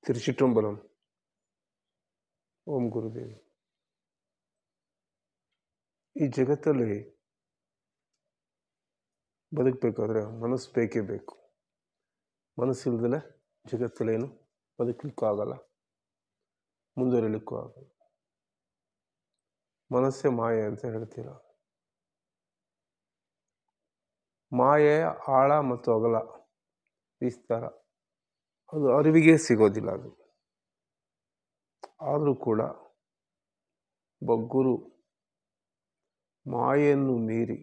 ತಿರುಚಿಟ್ಟಂಬರಂ. ಓಂ ಗುರುದೇವಿ. ಈ ಜಗತ್ತಲ್ಲಿ ಬದುಕಬೇಕಾದ್ರೆ ಮನಸ್ಸು ಬೇಕೇ ಬೇಕು. ಮನಸ್ಸಿಲ್ದಲೆ ಜಗತ್ತಲ್ಲೇನು ಬದುಕಲಿಕ್ಕೂ ಆಗಲ್ಲ, ಮುಂದುವರಿಲಿಕ್ಕೂ ಆಗಲ್ಲ. ಮನಸ್ಸೇ ಮಾಯೆ ಅಂತ ಹೇಳ್ತೀರ. ಮಾಯೆಯ ಆಳ ಮತ್ತು ಅಗಲ ವಿಸ್ತಾರ ಅದು ಅರಿವಿಗೆ ಸಿಗೋದಿಲ್ಲ. ಅದು ಆದರೂ ಕೂಡ ಗುರು ಮಾಯೆಯನ್ನು ಮೀರಿ,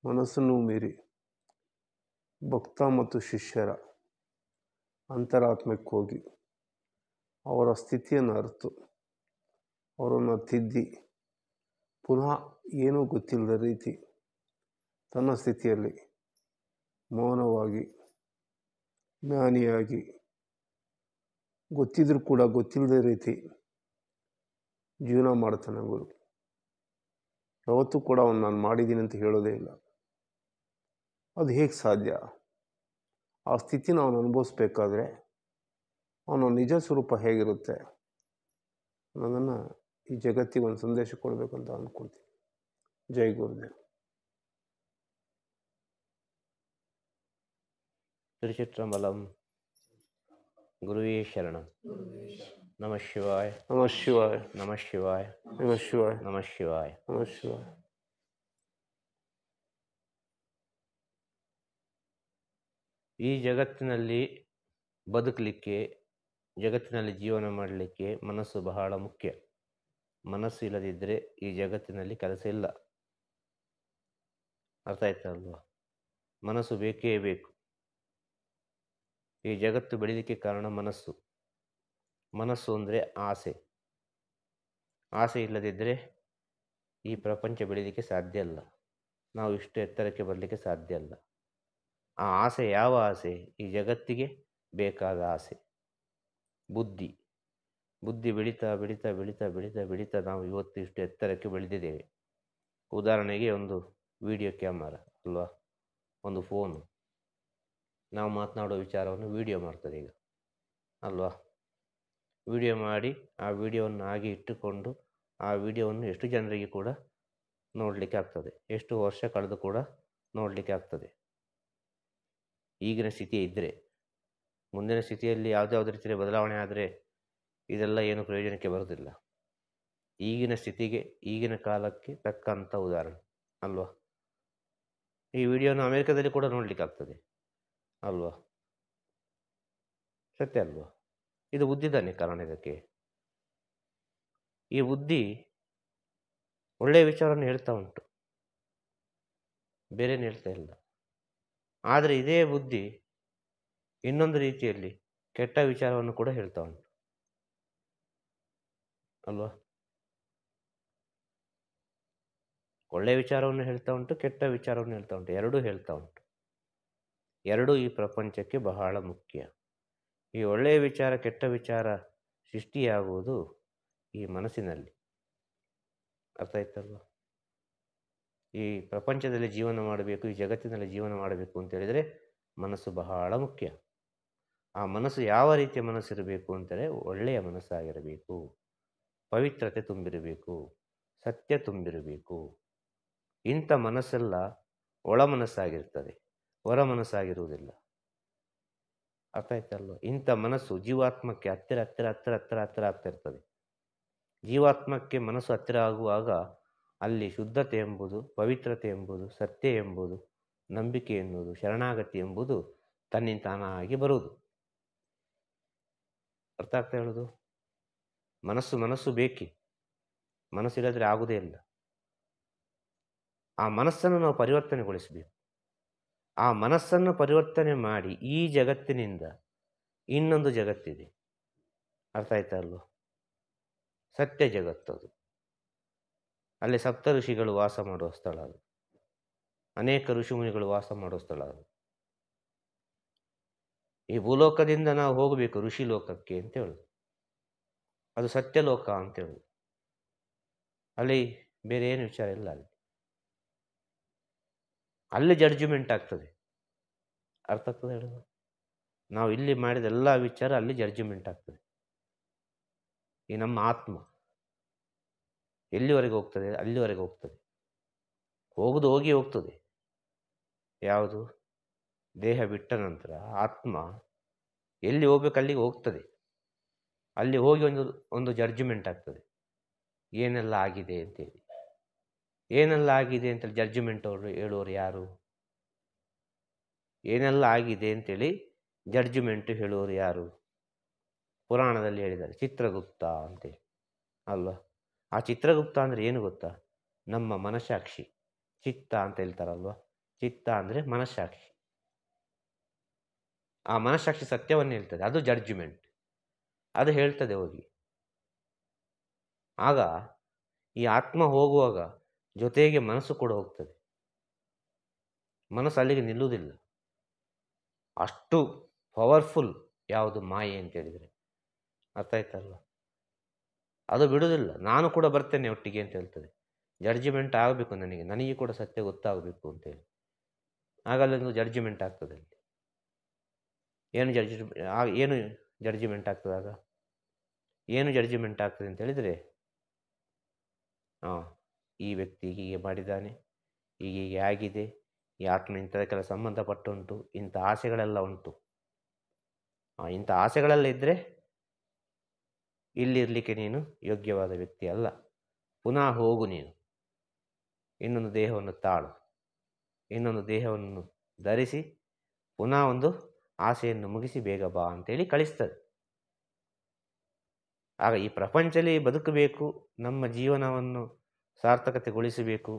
ಮನಸ್ಸನ್ನು ಮೀರಿ ಭಕ್ತ ಮತ್ತು ಶಿಷ್ಯರ ಅಂತರಾತ್ಮಕ್ಕೆ ಹೋಗಿ ಅವರ ಸ್ಥಿತಿಯನ್ನು ಅರಿತು ಅವರನ್ನು ತಿದ್ದಿ ಪುನಃ ಏನೂ ಗೊತ್ತಿಲ್ಲದ ರೀತಿ ತನ್ನ ಸ್ಥಿತಿಯಲ್ಲಿ ಮೌನವಾಗಿ ಜ್ಞಾನಿಯಾಗಿ ಗೊತ್ತಿದ್ರೂ ಕೂಡ ಗೊತ್ತಿಲ್ಲದ ರೀತಿ ಜೀವನ ಮಾಡ್ತಾನೆ ಗುರು. ಯಾವತ್ತೂ ಕೂಡ ಅವನು ನಾನು ಮಾಡಿದ್ದೀನಿ ಅಂತ ಹೇಳೋದೇ ಇಲ್ಲ. ಅದು ಹೇಗೆ ಸಾಧ್ಯ? ಆ ಸ್ಥಿತಿನ ಅವನು ಅನುಭವಿಸ್ಬೇಕಾದ್ರೆ ಅವನ ನಿಜ ಸ್ವರೂಪ ಹೇಗಿರುತ್ತೆ ಅನ್ನೋದನ್ನು ಈ ಜಗತ್ತಿಗೆ ಒಂದು ಸಂದೇಶ ಕೊಡಬೇಕಂತ ಅಂದ್ಕೊಳ್ತೀನಿ. ಜೈ ಗುರುದೇವ್. ತಿರುಚಿಟ್ಟಂಬಲಂ. ಗುರುವೇ ಶರಣಂ. ನಮಃ ಶಿವಾಯ. ನಮಃ ಶಿವಾಯ. ನಮಃ ಶಿವಾಯ. ನಮಃ ಶಿವಾಯ. ನಮಃ ಶಿವಾಯ. ನಮಃ ಶಿವಾಯ. ಈ ಜಗತ್ತಿನಲ್ಲಿ ಬದುಕಲಿಕ್ಕೆ, ಜಗತ್ತಿನಲ್ಲಿ ಜೀವನ ಮಾಡಲಿಕ್ಕೆ ಮನಸ್ಸು ಬಹಳ ಮುಖ್ಯ. ಮನಸ್ಸು ಇಲ್ಲದಿದ್ದರೆ ಈ ಜಗತ್ತಿನಲ್ಲಿ ಕೆಲಸ ಇಲ್ಲ. ಅರ್ಥ ಆಯ್ತಲ್ವಾ? ಮನಸ್ಸು ಬೇಕೇ ಬೇಕು. ಈ ಜಗತ್ತು ಬೆಳೀಲಿಕ್ಕೆ ಕಾರಣ ಮನಸ್ಸು. ಮನಸ್ಸು ಅಂದರೆ ಆಸೆ. ಆಸೆ ಇಲ್ಲದಿದ್ದರೆ ಈ ಪ್ರಪಂಚ ಬೆಳೀಲಿಕ್ಕೆ ಸಾಧ್ಯ ಇಲ್ಲ. ನಾವು ಇಷ್ಟು ಎತ್ತರಕ್ಕೆ ಬರಲಿಕ್ಕೆ ಸಾಧ್ಯ ಇಲ್ಲ. ಆ ಆಸೆ ಯಾವ ಆಸೆ? ಈ ಜಗತ್ತಿಗೆ ಬೇಕಾದ ಆಸೆ. ಬುದ್ಧಿ. ಬುದ್ಧಿ ಬೆಳೀತಾ ಬೆಳೀತಾ ಬೆಳೀತಾ ಬೆಳೀತಾ ಬೆಳೀತಾ ನಾವು ಇವತ್ತು ಇಷ್ಟು ಎತ್ತರಕ್ಕೆ ಬೆಳೆದಿದ್ದೇವೆ. ಉದಾಹರಣೆಗೆ ಒಂದು ವಿಡಿಯೋ ಕ್ಯಾಮರಾ ಅಲ್ವಾ, ಒಂದು ಫೋನು. ನಾವು ಮಾತನಾಡೋ ವಿಚಾರವನ್ನು ವಿಡಿಯೋ ಮಾಡ್ತದೆ ಈಗ ಅಲ್ವಾ. ವಿಡಿಯೋ ಮಾಡಿ ಆ ವಿಡಿಯೋವನ್ನು ಹಾಗೆ ಇಟ್ಟುಕೊಂಡು ಆ ವಿಡಿಯೋವನ್ನು ಎಷ್ಟು ಜನರಿಗೆ ಕೂಡ ನೋಡಲಿಕ್ಕೆ ಆಗ್ತದೆ, ಎಷ್ಟು ವರ್ಷ ಕಳೆದು ಕೂಡ ನೋಡಲಿಕ್ಕೆ ಆಗ್ತದೆ. ಈಗಿನ ಸ್ಥಿತಿ ಇದ್ದರೆ, ಮುಂದಿನ ಸ್ಥಿತಿಯಲ್ಲಿ ಯಾವುದಾದ್ರೂ ರೀತಿಯ ಬದಲಾವಣೆ ಆದರೆ ಇದೆಲ್ಲ ಏನು ಪ್ರಯೋಜನಕ್ಕೆ ಬರೋದಿಲ್ಲ. ಈಗಿನ ಸ್ಥಿತಿಗೆ, ಈಗಿನ ಕಾಲಕ್ಕೆ ತಕ್ಕಂಥ ಉದಾಹರಣೆ ಅಲ್ವಾ. ಈ ವಿಡಿಯೋನ ಅಮೆರಿಕದಲ್ಲಿ ಕೂಡ ನೋಡಲಿಕ್ಕೆ ಆಗ್ತದೆ ಅಲ್ವಾ. ಸತ್ಯ ಅಲ್ವಾ? ಇದು ಬುದ್ಧಿದಾನೆ ಕಾರಣ ಇದಕ್ಕೆ. ಈ ಬುದ್ಧಿ ಒಳ್ಳೆಯ ವಿಚಾರವನ್ನು ಹೇಳ್ತಾ ಉಂಟು, ಬೇರೇನು ಹೇಳ್ತಾ ಇಲ್ಲ. ಆದರೆ ಇದೇ ಬುದ್ಧಿ ಇನ್ನೊಂದು ರೀತಿಯಲ್ಲಿ ಕೆಟ್ಟ ವಿಚಾರವನ್ನು ಕೂಡ ಹೇಳ್ತಾ ಉಂಟು ಅಲ್ವಾ. ಒಳ್ಳೆಯ ವಿಚಾರವನ್ನು ಹೇಳ್ತಾ ಉಂಟು, ಕೆಟ್ಟ ವಿಚಾರವನ್ನು ಹೇಳ್ತಾ ಉಂಟು, ಎರಡೂ ಹೇಳ್ತಾ ಉಂಟು. ಎರಡೂ ಈ ಪ್ರಪಂಚಕ್ಕೆ ಬಹಳ ಮುಖ್ಯ. ಈ ಒಳ್ಳೆಯ ವಿಚಾರ ಕೆಟ್ಟ ವಿಚಾರ ಸೃಷ್ಟಿಯಾಗುವುದು ಈ ಮನಸ್ಸಿನಲ್ಲಿ. ಅರ್ಥ ಆಯ್ತಲ್ವ? ಈ ಪ್ರಪಂಚದಲ್ಲಿ ಜೀವನ ಮಾಡಬೇಕು, ಈ ಜಗತ್ತಿನಲ್ಲಿ ಜೀವನ ಮಾಡಬೇಕು ಅಂತ ಹೇಳಿದರೆ ಮನಸ್ಸು ಬಹಳ ಮುಖ್ಯ. ಆ ಮನಸ್ಸು ಯಾವ ರೀತಿಯ ಮನಸ್ಸಿರಬೇಕು ಅಂತಂದರೆ ಒಳ್ಳೆಯ ಮನಸ್ಸಾಗಿರಬೇಕು, ಪವಿತ್ರತೆ ತುಂಬಿರಬೇಕು, ಸತ್ಯ ತುಂಬಿರಬೇಕು. ಇಂಥ ಮನಸ್ಸೆಲ್ಲ ಒಳ ಮನಸ್ಸಾಗಿರ್ತದೆ, ಹೊರ ಮನಸ್ಸಾಗಿರುವುದಿಲ್ಲ. ಅರ್ಥ ಆಯ್ತಲ್ವ? ಇಂಥ ಮನಸ್ಸು ಜೀವಾತ್ಮಕ್ಕೆ ಹತ್ತಿರ ಹತ್ತಿರ ಹತ್ತಿರ ಹತ್ತಿರ ಹತ್ತಿರ ಆಗ್ತಾ ಇರ್ತದೆ. ಜೀವಾತ್ಮಕ್ಕೆ ಮನಸ್ಸು ಹತ್ತಿರ ಆಗುವಾಗ ಅಲ್ಲಿ ಶುದ್ಧತೆ ಎಂಬುದು, ಪವಿತ್ರತೆ ಎಂಬುದು, ಸತ್ಯ ಎಂಬುದು, ನಂಬಿಕೆ ಎನ್ನುವುದು, ಶರಣಾಗತಿ ಎಂಬುದು ತನ್ನಿಂತಾನಾಗಿ ಬರುವುದು. ಅರ್ಥ ಆಗ್ತಾ ಹೇಳೋದು? ಮನಸ್ಸು ಬೇಕೇ, ಮನಸ್ಸಿಲ್ಲದ್ರೆ ಆಗುವುದೇ ಇಲ್ಲ. ಆ ಮನಸ್ಸನ್ನು ನಾವು ಪರಿವರ್ತನೆಗೊಳಿಸಬೇಕು. ಆ ಮನಸ್ಸನ್ನು ಪರಿವರ್ತನೆ ಮಾಡಿ ಈ ಜಗತ್ತಿನಿಂದ ಇನ್ನೊಂದು ಜಗತ್ತಿದೆ. ಅರ್ಥ ಆಯ್ತಾ ಅಲ್ವ? ಸತ್ಯ ಜಗತ್ತದು. ಅಲ್ಲಿ ಸಪ್ತ ಋಷಿಗಳು ವಾಸ ಮಾಡುವ ಸ್ಥಳ ಅದು. ಅನೇಕ ಋಷಿಮುನಿಗಳು ವಾಸ ಮಾಡುವ ಸ್ಥಳ ಅದು. ಈ ಭೂಲೋಕದಿಂದ ನಾವು ಹೋಗಬೇಕು ಋಷಿ ಲೋಕಕ್ಕೆ ಅಂತ ಹೇಳುದು. ಅದು ಸತ್ಯಲೋಕ ಅಂತ ಹೇಳುದು. ಅಲ್ಲಿ ಬೇರೆ ಏನು ವಿಚಾರ ಇಲ್ಲ. ಅಲ್ಲಿ ಜಡ್ಜ್ಮೆಂಟ್ ಆಗ್ತದೆ. ಅರ್ಥ ಆಗ್ತದೆ ಹೇಳೋದು? ನಾವು ಇಲ್ಲಿ ಮಾಡಿದ ಎಲ್ಲ ವಿಚಾರ ಅಲ್ಲಿ ಜಡ್ಜ್ಮೆಂಟ್ ಆಗ್ತದೆ. ಈ ನಮ್ಮ ಆತ್ಮ ಎಲ್ಲಿವರೆಗೆ ಹೋಗ್ತದೆ ಅಲ್ಲಿವರೆಗೆ ಹೋಗ್ತದೆ. ಹೋಗುದು ಹೋಗಿ ಹೋಗ್ತದೆ. ಯಾವುದು? ದೇಹ ಬಿಟ್ಟ ನಂತರ ಆತ್ಮ ಎಲ್ಲಿ ಹೋಗ್ಬೇಕು ಅಲ್ಲಿಗೆ ಹೋಗ್ತದೆ. ಅಲ್ಲಿ ಹೋಗಿ ಒಂದು ಜಡ್ಜ್ಮೆಂಟ್ ಆಗ್ತದೆ, ಏನೆಲ್ಲ ಆಗಿದೆ ಅಂತೇಳಿ. ಏನೆಲ್ಲ ಆಗಿದೆ ಅಂತೇಳಿ ಜಡ್ಜ್ಮೆಂಟ್ ಅವರು ಹೇಳುವವರು ಯಾರು? ಏನೆಲ್ಲ ಆಗಿದೆ ಅಂತೇಳಿ ಜಡ್ಜ್ಮೆಂಟ್ ಹೇಳುವವರು ಯಾರು? ಪುರಾಣದಲ್ಲಿ ಹೇಳಿದ್ದಾರೆ, ಚಿತ್ರಗುಪ್ತ ಅಂತೇಳಿ ಅಲ್ವಾ. ಆ ಚಿತ್ರಗುಪ್ತ ಅಂದರೆ ಏನು ಗೊತ್ತಾ? ನಮ್ಮ ಮನಸಾಕ್ಷಿ. ಚಿತ್ತ ಅಂತ ಹೇಳ್ತಾರಲ್ವ, ಚಿತ್ತ ಅಂದರೆ ಮನಸ್ಸಾಕ್ಷಿ. ಆ ಮನಸ್ಸಾಕ್ಷಿ ಸತ್ಯವನ್ನು ಹೇಳ್ತದೆ, ಅದು ಜಡ್ಜ್ಮೆಂಟ್. ಅದು ಹೇಳ್ತದೆ ಹೋಗಿ. ಆಗ ಈ ಆತ್ಮ ಹೋಗುವಾಗ ಜೊತೆಗೆ ಮನಸ್ಸು ಕೂಡ ಹೋಗ್ತದೆ. ಮನಸ್ಸು ಅಲ್ಲಿಗೆ ನಿಲ್ಲುವುದಿಲ್ಲ. ಅಷ್ಟು ಪವರ್ಫುಲ್ ಯಾವುದು ಮಾಯೆ ಅಂತ ಹೇಳಿದರೆ. ಅರ್ಥ ಆಯ್ತಲ್ವ? ಅದು ಬಿಡುವುದಿಲ್ಲ. ನಾನು ಕೂಡ ಬರ್ತೇನೆ ಒಟ್ಟಿಗೆ ಅಂತ ಹೇಳ್ತದೆ. ಜಡ್ಜ್ಮೆಂಟ್ ಆಗಬೇಕು, ನನಗೆ ಕೂಡ ಸತ್ಯ ಗೊತ್ತಾಗಬೇಕು ಅಂತೇಳಿ. ಆಗಲ್ಲ ಒಂದು ಜಡ್ಜ್ಮೆಂಟ್ ಆಗ್ತದೆ ಅಲ್ಲಿ. ಏನು ಜಡ್ಜ್ಮೆಂಟ್ ಆಗ್ತದೆ ಆಗ? ಏನು ಜಡ್ಜ್ಮೆಂಟ್ ಆಗ್ತದೆ ಅಂತ ಹೇಳಿದರೆ, ಈ ವ್ಯಕ್ತಿ ಹೀಗೆ ಮಾಡಿದ್ದಾನೆ, ಹೀಗೆ ಆಗಿದೆ, ಈ ಆತ್ಮ ಇಂಥದಕ್ಕೆಲ್ಲ ಸಂಬಂಧಪಟ್ಟುಂಟು, ಇಂಥ ಆಸೆಗಳೆಲ್ಲ ಉಂಟು. ಇಂಥ ಆಸೆಗಳೆಲ್ಲ ಇದ್ದರೆ ಇಲ್ಲಿರಲಿಕ್ಕೆ ನೀನು ಯೋಗ್ಯವಾದ ವ್ಯಕ್ತಿ ಅಲ್ಲ. ಪುನಃ ಹೋಗು ನೀನು, ಇನ್ನೊಂದು ದೇಹವನ್ನು ತಾಳು, ಇನ್ನೊಂದು ದೇಹವನ್ನು ಧರಿಸಿ ಪುನಃ ಒಂದು ಆಸೆಯನ್ನು ಮುಗಿಸಿ ಬೇಗ ಬಾ ಅಂತೇಳಿ ಕಳಿಸ್ತದೆ. ಆಗ ಈ ಪ್ರಪಂಚದಲ್ಲಿ ಬದುಕಬೇಕು, ನಮ್ಮ ಜೀವನವನ್ನು ಸಾರ್ಥಕತೆಗೊಳಿಸಬೇಕು,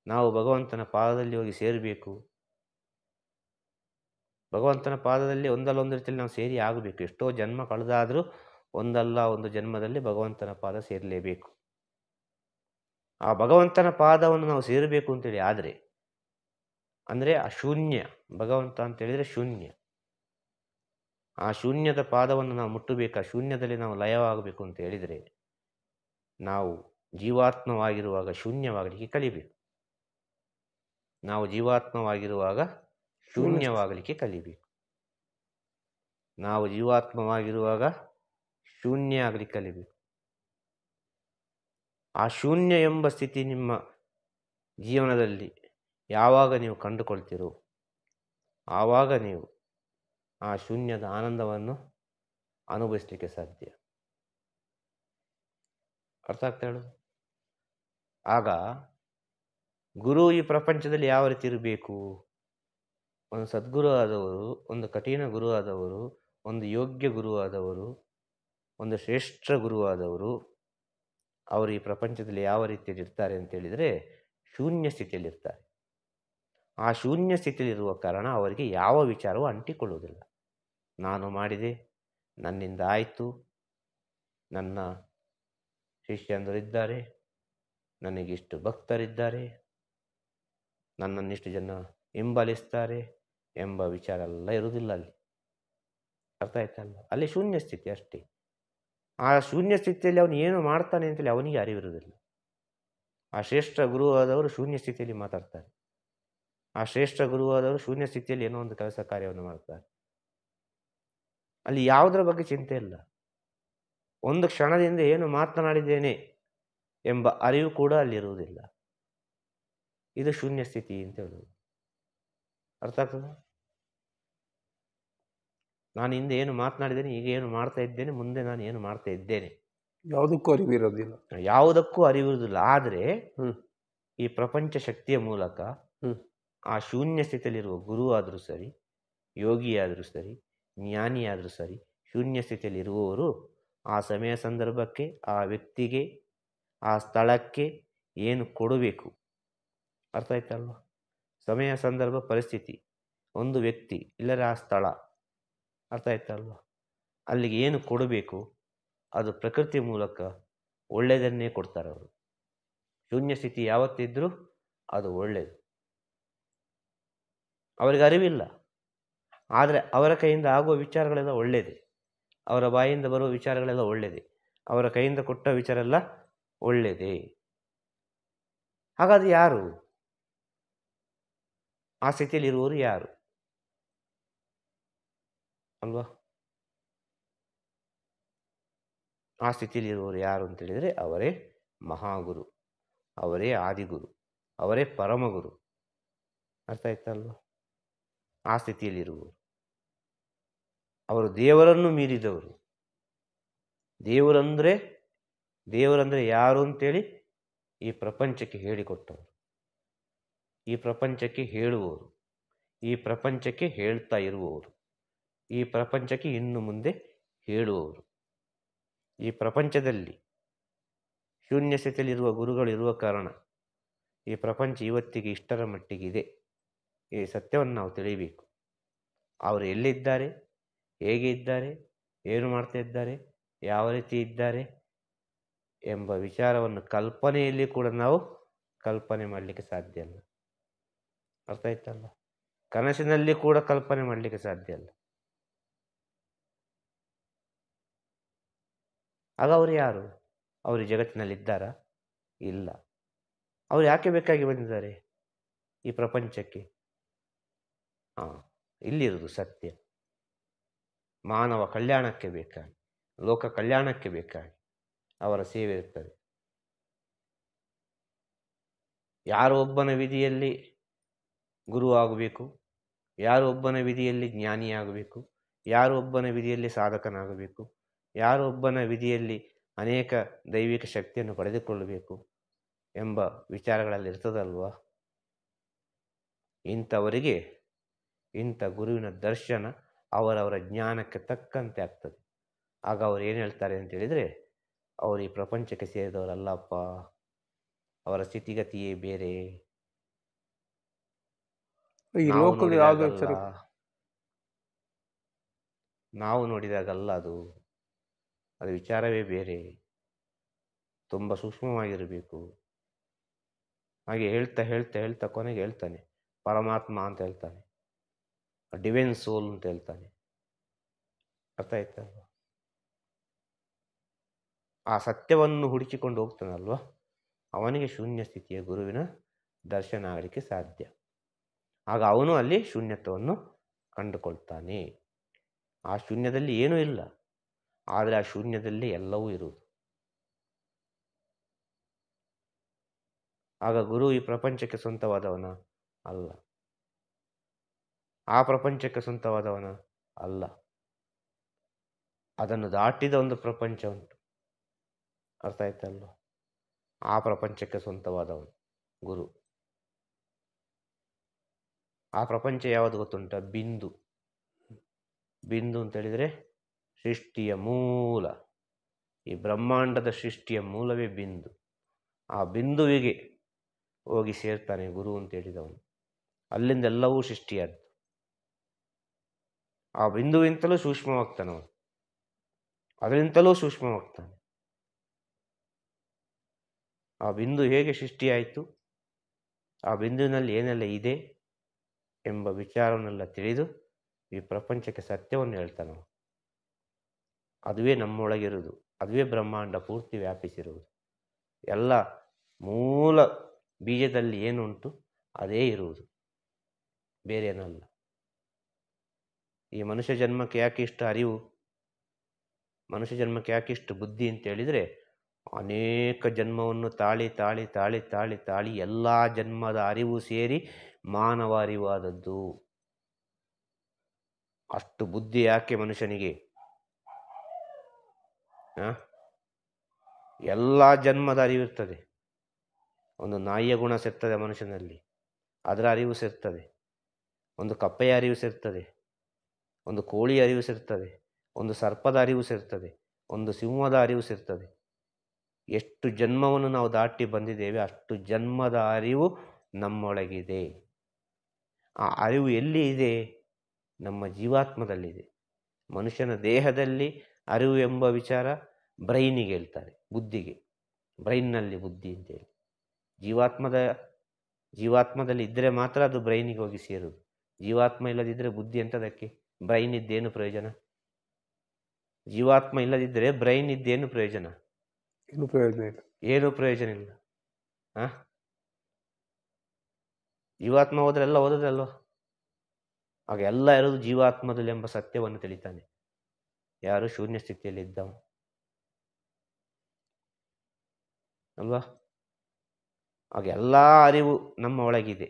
ನಾವು ಭಗವಂತನ ಪಾದದಲ್ಲಿ ಹೋಗಿ ಸೇರಬೇಕು. ಭಗವಂತನ ಪಾದದಲ್ಲಿ ಒಂದಲ್ಲ ಒಂದು ರೀತಿಯಲ್ಲಿ ನಾವು ಸೇರಿ ಆಗಬೇಕು. ಎಷ್ಟೋ ಜನ್ಮ ಕಳೆದಾದರೂ ಒಂದಲ್ಲ ಒಂದು ಜನ್ಮದಲ್ಲಿ ಭಗವಂತನ ಪಾದ ಸೇರಲೇಬೇಕು. ಆ ಭಗವಂತನ ಪಾದವನ್ನು ನಾವು ಸೇರಬೇಕು ಅಂತೇಳಿ ಆದರೆ, ಅಂದರೆ ಆ ಶೂನ್ಯ, ಭಗವಂತ ಅಂತೇಳಿದರೆ ಶೂನ್ಯ. ಆ ಶೂನ್ಯದ ಪಾದವನ್ನು ನಾವು ಮುಟ್ಟಬೇಕು. ಆ ಶೂನ್ಯದಲ್ಲಿ ನಾವು ಲಯವಾಗಬೇಕು ಅಂತ ಹೇಳಿದರೆ ನಾವು ಜೀವಾತ್ಮವಾಗಿರುವಾಗ ಶೂನ್ಯವಾಗಲಿಕ್ಕೆ ಕಲಿಬೇಕು. ನಾವು ಜೀವಾತ್ಮವಾಗಿರುವಾಗ ಶೂನ್ಯವಾಗಲಿಕ್ಕೆ ಕಲಿಬೇಕು. ನಾವು ಜೀವಾತ್ಮವಾಗಿರುವಾಗ ಶೂನ್ಯ ಆಗಲಿಕ್ಕೆ ಕಲಿಬೇಕು. ಆ ಶೂನ್ಯ ಎಂಬ ಸ್ಥಿತಿ ನಿಮ್ಮ ಜೀವನದಲ್ಲಿ ಯಾವಾಗ ನೀವು ಕಂಡುಕೊಳ್ತೀರೋ ಆವಾಗ ನೀವು ಆ ಶೂನ್ಯದ ಆನಂದವನ್ನು ಅನುಭವಿಸಲಿಕ್ಕೆ ಸಾಧ್ಯ. ಅರ್ಥ ಆಗ್ತಾ ಹೇಳೋದು? ಆಗ ಗುರು ಈ ಪ್ರಪಂಚದಲ್ಲಿ ಯಾವ ರೀತಿ ಇರಬೇಕು? ಒಂದು ಸದ್ಗುರು ಆದವರು, ಒಂದು ಕಠಿಣ ಗುರು ಆದವರು, ಒಂದು ಯೋಗ್ಯ ಗುರು ಆದವರು, ಒಂದು ಶ್ರೇಷ್ಠ ಗುರು ಆದವರು, ಅವರು ಈ ಪ್ರಪಂಚದಲ್ಲಿ ಯಾವ ರೀತಿಯಲ್ಲಿ ಇರ್ತಾರೆ ಅಂತ ಹೇಳಿದರೆ ಶೂನ್ಯ ಸ್ಥಿತಿಯಲ್ಲಿರ್ತಾರೆ. ಆ ಶೂನ್ಯ ಸ್ಥಿತಿಯಲ್ಲಿರುವ ಕಾರಣ ಅವರಿಗೆ ಯಾವ ವಿಚಾರವೂ ಅಂಟಿಕೊಳ್ಳುವುದಿಲ್ಲ. ನಾನು ಮಾಡಿದೆ, ನನ್ನಿಂದ ಆಯಿತು, ನನ್ನ ಶಿಷ್ಯಂದರಿದ್ದಾರೆ, ನನಗಿಷ್ಟು ಭಕ್ತರಿದ್ದಾರೆ, ನನ್ನನ್ನಿಷ್ಟು ಜನ ಹಿಂಬಲಿಸ್ತಾರೆ ಎಂಬ ವಿಚಾರ ಎಲ್ಲ ಇರುವುದಿಲ್ಲ ಅಲ್ಲಿ. ಅರ್ಥ ಆಯ್ತಲ್ಲ? ಅಲ್ಲಿ ಶೂನ್ಯ ಸ್ಥಿತಿ ಅಷ್ಟೇ. ಆ ಶೂನ್ಯ ಸ್ಥಿತಿಯಲ್ಲಿ ಅವನು ಏನು ಮಾಡ್ತಾನೆ ಅಂತೇಳಿ ಅವನಿಗೆ ಅರಿವಿರುವುದಿಲ್ಲ. ಆ ಶ್ರೇಷ್ಠ ಗುರುವಾದವರು ಶೂನ್ಯ ಸ್ಥಿತಿಯಲ್ಲಿ ಮಾತಾಡ್ತಾರೆ. ಆ ಶ್ರೇಷ್ಠ ಗುರುವಾದವರು ಶೂನ್ಯ ಸ್ಥಿತಿಯಲ್ಲಿ ಏನೋ ಒಂದು ಕೆಲಸ ಕಾರ್ಯವನ್ನು ಮಾಡ್ತಾರೆ. ಅಲ್ಲಿ ಯಾವುದರ ಬಗ್ಗೆ ಚಿಂತೆ ಇಲ್ಲ. ಒಂದು ಕ್ಷಣದಿಂದ ಏನು ಮಾತನಾಡಿದ್ದೇನೆ ಎಂಬ ಅರಿವು ಕೂಡ ಅಲ್ಲಿರುವುದಿಲ್ಲ. ಇದು ಶೂನ್ಯ ಸ್ಥಿತಿ ಅಂತ ಹೇಳುವುದು. ಅರ್ಥ ಆಗ್ತದೆ? ನಾನು ಹಿಂದೆ ಏನು ಮಾತನಾಡಿದ್ದೇನೆ, ಈಗ ಏನು ಮಾಡ್ತಾ ಇದ್ದೇನೆ, ಮುಂದೆ ನಾನು ಏನು ಮಾಡ್ತಾ ಇದ್ದೇನೆ, ಯಾವುದಕ್ಕೂ ಅರಿವಿರೋದಿಲ್ಲ. ಯಾವುದಕ್ಕೂ ಅರಿವಿರುವುದಿಲ್ಲ. ಆದರೆ ಈ ಪ್ರಪಂಚ ಶಕ್ತಿಯ ಮೂಲಕ ಆ ಶೂನ್ಯ ಸ್ಥಿತಿಯಲ್ಲಿರುವ ಗುರು ಆದರೂ ಸರಿ, ಯೋಗಿಯಾದರೂ ಸರಿ, ಜ್ಞಾನಿಯಾದರೂ ಸರಿ, ಶೂನ್ಯ ಸ್ಥಿತಿಯಲ್ಲಿ ಇರುವವರು ಆ ಸಮಯ ಸಂದರ್ಭಕ್ಕೆ, ಆ ವ್ಯಕ್ತಿಗೆ, ಆ ಸ್ಥಳಕ್ಕೆ ಏನು ಕೊಡಬೇಕು. ಅರ್ಥ ಆಯ್ತಲ್ವ? ಸಮಯ ಸಂದರ್ಭ ಪರಿಸ್ಥಿತಿ, ಒಂದು ವ್ಯಕ್ತಿ ಇಲ್ಲರ ಆ ಸ್ಥಳ, ಅರ್ಥ ಆಯ್ತಲ್ವ? ಅಲ್ಲಿಗೆ ಏನು ಕೊಡಬೇಕು ಅದು ಪ್ರಕೃತಿ ಮೂಲಕ ಒಳ್ಳೆಯದನ್ನೇ ಕೊಡ್ತಾರೆ ಅವರು. ಶೂನ್ಯ ಸ್ಥಿತಿ ಯಾವತ್ತಿದ್ರೂ ಅದು ಒಳ್ಳೆಯದು. ಅವರಿಗೆ ಅರಿವಿಲ್ಲ, ಆದರೆ ಅವರ ಕೈಯಿಂದ ಆಗುವ ವಿಚಾರಗಳೆಲ್ಲ ಒಳ್ಳೆಯದೇ, ಅವರ ಬಾಯಿಂದ ಬರುವ ವಿಚಾರಗಳೆಲ್ಲ ಒಳ್ಳೆಯದೇ, ಅವರ ಕೈಯಿಂದ ಕೊಟ್ಟ ವಿಚಾರ ಎಲ್ಲ ಒಳ್ಳೆಯದೇ. ಹಾಗಾದ್ರೆ ಯಾರು ಆ ಸ್ಥಿತಿಯಲ್ಲಿ ಇರುವವರು? ಯಾರು? ಅಲ್ವಾ? ಆ ಸ್ಥಿತಿಯಲ್ಲಿರುವವರು ಯಾರು ಅಂತೇಳಿದರೆ ಅವರೇ ಮಹಾಗುರು, ಅವರೇ ಆದಿಗುರು, ಅವರೇ ಪರಮಗುರು. ಅರ್ಥ ಆಯ್ತಲ್ವ? ಆ ಸ್ಥಿತಿಯಲ್ಲಿರುವವರು ಅವರು ದೇವರನ್ನು ಮೀರಿದವರು. ದೇವರಂದ್ರೆ ಯಾರು ಅಂತೇಳಿ ಈ ಪ್ರಪಂಚಕ್ಕೆ ಹೇಳಿಕೊಟ್ಟವರು, ಈ ಪ್ರಪಂಚಕ್ಕೆ ಹೇಳುವವರು, ಈ ಪ್ರಪಂಚಕ್ಕೆ ಹೇಳ್ತಾ ಇರುವವರು, ಈ ಪ್ರಪಂಚಕ್ಕೆ ಇನ್ನು ಮುಂದೆ ಹೇಳುವವರು. ಈ ಪ್ರಪಂಚದಲ್ಲಿ ಶೂನ್ಯ ಸ್ಥಿತಿಯಲ್ಲಿರುವ ಗುರುಗಳಿರುವ ಕಾರಣ ಈ ಪ್ರಪಂಚ ಇವತ್ತಿಗೆ ಇಷ್ಟರ ಮಟ್ಟಿಗಿದೆ. ಈ ಸತ್ಯವನ್ನು ನಾವು ತಿಳಿಯಬೇಕು. ಅವರು ಎಲ್ಲಿದ್ದಾರೆ, ಹೇಗೆ ಇದ್ದಾರೆ, ಏನು ಮಾಡ್ತಾ ಇದ್ದಾರೆ, ಯಾವ ರೀತಿ ಇದ್ದಾರೆ ಎಂಬ ವಿಚಾರವನ್ನು ಕಲ್ಪನೆಯಲ್ಲಿ ಕೂಡ ನಾವು ಕಲ್ಪನೆ ಮಾಡಲಿಕ್ಕೆ ಸಾಧ್ಯ ಇಲ್ಲ. ಅರ್ಥ ಆಯ್ತಲ್ಲ? ಕನಸಿನಲ್ಲಿ ಕೂಡ ಕಲ್ಪನೆ ಮಾಡಲಿಕ್ಕೆ ಸಾಧ್ಯ ಇಲ್ಲ. ಆಗ ಅವರು ಯಾರು? ಅವರು ಜಗತ್ತಿನಲ್ಲಿದ್ದಾರಾ? ಇಲ್ಲ. ಅವರು ಯಾಕೆ ಬೇಕಾಗಿ ಬಂದಿದ್ದಾರೆ ಈ ಪ್ರಪಂಚಕ್ಕೆ? ಇಲ್ಲಿರುವುದು ಸತ್ಯ. ಮಾನವ ಕಲ್ಯಾಣಕ್ಕೆ ಬೇಕಾಗಿ, ಲೋಕ ಕಲ್ಯಾಣಕ್ಕೆ ಬೇಕಾಗಿ ಅವರ ಸೇವೆ ಇರ್ತದೆ. ಯಾರೋ ಒಬ್ಬನ ವಿಧಿಯಲ್ಲಿ ಗುರು ಆಗಬೇಕು, ಯಾರೋ ಒಬ್ಬನ ವಿಧಿಯಲ್ಲಿ ಜ್ಞಾನಿಯಾಗಬೇಕು, ಯಾರೋ ಒಬ್ಬನ ವಿಧಿಯಲ್ಲಿ ಸಾಧಕನಾಗಬೇಕು, ಯಾರೋ ಒಬ್ಬನ ವಿಧಿಯಲ್ಲಿ ಅನೇಕ ದೈವಿಕ ಶಕ್ತಿಯನ್ನು ಪಡೆದುಕೊಳ್ಳಬೇಕು ಎಂಬ ವಿಚಾರಗಳಲ್ಲಿ ಇರ್ತದಲ್ವಾ? ಇಂಥವರಿಗೆ ಇಂಥ ಗುರುವಿನ ದರ್ಶನ ಅವರವರ ಜ್ಞಾನಕ್ಕೆ ತಕ್ಕಂತೆ ಆಗ್ತದೆ. ಆಗ ಅವರು ಏನು ಹೇಳ್ತಾರೆ ಅಂತ ಹೇಳಿದರೆ, ಅವರು ಈ ಪ್ರಪಂಚಕ್ಕೆ ಸೇರಿದವರಲ್ಲಪ್ಪ, ಅವರ ಸ್ಥಿತಿಗತಿಯೇ ಬೇರೆ. ಈ ನಾವು ಲೋಕದ ಯಾವುದೋ ನೋಡಿದಾಗಲ್ಲ, ನಾವು ನೋಡಿದಾಗಲ್ಲ ಅದು ವಿಚಾರವೇ ಬೇರೆ, ತುಂಬ ಸೂಕ್ಷ್ಮವಾಗಿರಬೇಕು. ಹಾಗೆ ಹೇಳ್ತಾ ಹೇಳ್ತಾ ಹೇಳ್ತಾ ಕೊನೆಗೆ ಹೇಳ್ತಾನೆ ಪರಮಾತ್ಮ ಅಂತ ಹೇಳ್ತಾನೆ, ಡಿವೈನ್ ಸೋಲ್ ಅಂತ ಹೇಳ್ತಾನೆ. ಅರ್ಥ ಆಯ್ತಲ್ವ? ಆ ಸತ್ಯವನ್ನು ಹುಡುಕಿಕೊಂಡು ಹೋಗ್ತಾನಲ್ವ, ಅವನಿಗೆ ಶೂನ್ಯ ಸ್ಥಿತಿಯ ಗುರುವಿನ ದರ್ಶನ ಆಗಲಿಕ್ಕೆ ಸಾಧ್ಯ. ಆಗ ಅವನು ಅಲ್ಲಿ ಶೂನ್ಯತ್ವವನ್ನು ಕಂಡುಕೊಳ್ತಾನೆ. ಆ ಶೂನ್ಯದಲ್ಲಿ ಏನೂ ಇಲ್ಲ, ಆದರೆ ಆ ಶೂನ್ಯದಲ್ಲಿ ಎಲ್ಲವೂ ಇರುವುದು. ಆಗ ಗುರು ಈ ಪ್ರಪಂಚಕ್ಕೆ ಸ್ವಂತವಾದವನ ಅಲ್ಲ, ಆ ಪ್ರಪಂಚಕ್ಕೆ ಸ್ವಂತವಾದವನ ಅಲ್ಲ. ಅದನ್ನು ದಾಟಿದ ಒಂದು ಪ್ರಪಂಚ ಉಂಟು. ಅರ್ಥ ಆಯ್ತಲ್ವ? ಆ ಪ್ರಪಂಚಕ್ಕೆ ಸ್ವಂತವಾದವನು ಗುರು. ಆ ಪ್ರಪಂಚ ಯಾವುದು ಗೊತ್ತುಂಟ? ಬಿಂದು. ಬಿಂದು ಅಂತ ಹೇಳಿದರೆ ಸೃಷ್ಟಿಯ ಮೂಲ. ಈ ಬ್ರಹ್ಮಾಂಡದ ಸೃಷ್ಟಿಯ ಮೂಲವೇ ಬಿಂದು. ಆ ಬಿಂದುವಿಗೆ ಹೋಗಿ ಸೇರ್ತಾನೆ ಗುರು ಅಂತ ಹೇಳಿದವನು. ಅಲ್ಲಿಂದ ಎಲ್ಲವೂ ಸೃಷ್ಟಿಯಾದ್ದು. ಆ ಬಿಂದುವಿಂತಲೂ ಸೂಕ್ಷ್ಮವಾಗ್ತಾನವನು, ಅದರಿಂದಲೂ ಸೂಕ್ಷ್ಮವಾಗ್ತಾನೆ. ಆ ಬಿಂದು ಹೇಗೆ ಸೃಷ್ಟಿಯಾಯಿತು, ಆ ಬಿಂದುವಿನಲ್ಲಿ ಏನೆಲ್ಲ ಇದೆ ಎಂಬ ವಿಚಾರವನ್ನೆಲ್ಲ ತಿಳಿದು ಈ ಪ್ರಪಂಚಕ್ಕೆ ಸತ್ಯವನ್ನು ಹೇಳ್ತಾನವ. ಅದುವೇ ನಮ್ಮೊಳಗಿರುವುದು, ಅದುವೇ ಬ್ರಹ್ಮಾಂಡ ಪೂರ್ತಿ ವ್ಯಾಪಿಸಿರುವುದು. ಎಲ್ಲ ಮೂಲ ಬೀಜದಲ್ಲಿ ಏನುಂಟು ಅದೇ ಇರುವುದು, ಬೇರೆ ಏನಲ್ಲ. ಈ ಮನುಷ್ಯ ಜನ್ಮಕ್ಕೆ ಯಾಕೆ ಇಷ್ಟು ಅರಿವು, ಮನುಷ್ಯ ಜನ್ಮಕ್ಕೆ ಯಾಕೆ ಇಷ್ಟು ಬುದ್ಧಿ ಅಂತ ಹೇಳಿದರೆ, ಅನೇಕ ಜನ್ಮವನ್ನು ತಾಳಿ ತಾಳಿ ತಾಳಿ ತಾಳಿ ತಾಳಿ ಎಲ್ಲ ಜನ್ಮದ ಅರಿವು ಸೇರಿ ಮಾನವ ಅರಿವಾದದ್ದು. ಅಷ್ಟು ಬುದ್ಧಿ ಯಾಕೆ ಮನುಷ್ಯನಿಗೆ? ಎಲ್ಲ ಜನ್ಮದ ಅರಿವಿರ್ತದೆ. ಒಂದು ನಾಯಿಯ ಗುಣ ಸೇರ್ತದೆ ಮನುಷ್ಯನಲ್ಲಿ, ಅದರ ಅರಿವು ಸೇರ್ತದೆ. ಒಂದು ಕಪ್ಪೆಯ ಅರಿವು ಸೇರ್ತದೆ, ಒಂದು ಕೋಳಿಯ ಅರಿವು ಸೇರ್ತದೆ, ಒಂದು ಸರ್ಪದ ಅರಿವು ಸೇರ್ತದೆ, ಒಂದು ಸಿಂಹದ ಅರಿವು ಸೇರ್ತದೆ. ಎಷ್ಟು ಜನ್ಮವನ್ನು ನಾವು ದಾಟಿ ಬಂದಿದ್ದೇವೆ ಅಷ್ಟು ಜನ್ಮದ ಅರಿವು ನಮ್ಮೊಳಗಿದೆ. ಆ ಅರಿವು ಎಲ್ಲಿ ಇದೆ? ನಮ್ಮ ಜೀವಾತ್ಮದಲ್ಲಿದೆ. ಮನುಷ್ಯನ ದೇಹದಲ್ಲಿ ಅರಿವು ಎಂಬ ವಿಚಾರ ಬ್ರೈನಿಗೆ ಹೇಳ್ತಾರೆ, ಬುದ್ಧಿಗೆ. ಬ್ರೈನ್ನಲ್ಲಿ ಬುದ್ಧಿ ಅಂತೇಳಿ ಜೀವಾತ್ಮದಲ್ಲಿ ಇದ್ದರೆ ಮಾತ್ರ ಅದು ಬ್ರೈನಿಗೆ ಹೋಗಿ ಸೇರುವುದು. ಜೀವಾತ್ಮ ಇಲ್ಲದಿದ್ದರೆ ಬುದ್ಧಿ ಎಂತದಕ್ಕೆ? ಬ್ರೈನ್ ಇದ್ದೇನು ಪ್ರಯೋಜನ? ಜೀವಾತ್ಮ ಇಲ್ಲದಿದ್ದರೆ ಬ್ರೈನ್ ಇದ್ದೇನು ಪ್ರಯೋಜನ? ಏನು ಪ್ರಯೋಜನ ಇಲ್ಲ, ಏನೂ ಪ್ರಯೋಜನ ಇಲ್ಲ. ಜೀವಾತ್ಮ ಹೋದ್ರೆಲ್ಲ ಓದೋದಲ್ವ? ಆಗ ಎಲ್ಲ ಇರೋದು ಜೀವಾತ್ಮದಲ್ಲಿ ಎಂಬ ಸತ್ಯವನ್ನು ತಿಳಿತಾನೆ. ಯಾರು ಶೂನ್ಯ ಸ್ಥಿತಿಯಲ್ಲಿ ಇದ್ದವ ಅಲ್ವಾ? ಆಗ ಎಲ್ಲ ಅರಿವು ನಮ್ಮ ಒಳಗಿದೆ.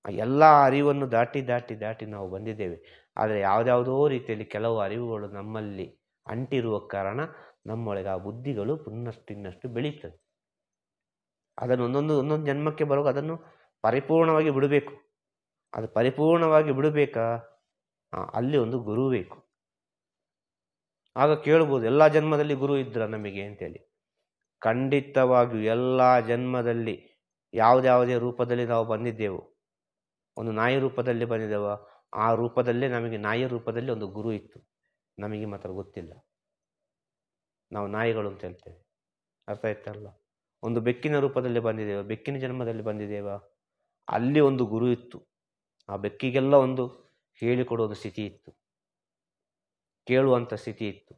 ಆ ಎಲ್ಲ ಅರಿವನ್ನು ದಾಟಿ ದಾಟಿ ದಾಟಿ ನಾವು ಬಂದಿದ್ದೇವೆ. ಆದರೆ ಯಾವುದ್ಯಾವುದೋ ರೀತಿಯಲ್ಲಿ ಕೆಲವು ಅರಿವುಗಳು ನಮ್ಮಲ್ಲಿ ಅಂಟಿರುವ ಕಾರಣ ನಮ್ಮೊಳಗೆ ಆ ಬುದ್ಧಿಗಳು ಇನ್ನಷ್ಟು ಬೆಳೀತದೆ. ಅದನ್ನು ಒಂದೊಂದು ಜನ್ಮಕ್ಕೆ ಬರುವಾಗ ಅದನ್ನು ಪರಿಪೂರ್ಣವಾಗಿ ಬಿಡಬೇಕು. ಅದು ಪರಿಪೂರ್ಣವಾಗಿ ಬಿಡಬೇಕಾ? ಅಲ್ಲಿ ಒಂದು ಗುರು ಬೇಕು. ಆಗ ಕೇಳ್ಬೋದು, ಎಲ್ಲ ಜನ್ಮದಲ್ಲಿ ಗುರು ಇದ್ರ ನಮಗೆ ಅಂತೇಳಿ. ಖಂಡಿತವಾಗಿಯೂ ಎಲ್ಲ ಜನ್ಮದಲ್ಲಿ ಯಾವುದ್ಯಾವುದೇ ರೂಪದಲ್ಲಿ ನಾವು ಬಂದಿದ್ದೆವು. ಒಂದು ನಾಯಿ ರೂಪದಲ್ಲಿ ಬಂದಿದ್ದೇವ, ಆ ರೂಪದಲ್ಲೇ ನಮಗೆ ನಾಯಿ ರೂಪದಲ್ಲಿ ಒಂದು ಗುರು ಇತ್ತು. ನಮಗೆ ಮಾತ್ರ ಗೊತ್ತಿಲ್ಲ. ನಾವು ನಾಯಿಗಳು ಅಂತ ಹೇಳ್ತೇವೆ. ಅರ್ಥ ಆಯ್ತಲ್ಲ? ಒಂದು ಬೆಕ್ಕಿನ ರೂಪದಲ್ಲಿ ಬಂದಿದ್ದೇವೆ, ಬೆಕ್ಕಿನ ಜನ್ಮದಲ್ಲಿ ಬಂದಿದ್ದೇವ, ಅಲ್ಲಿ ಒಂದು ಗುರು ಇತ್ತು. ಆ ಬೆಕ್ಕಿಗೆಲ್ಲ ಒಂದು ಹೇಳಿಕೊಡುವ ಸ್ಥಿತಿ ಇತ್ತು, ಕೇಳುವಂಥ ಸ್ಥಿತಿ ಇತ್ತು.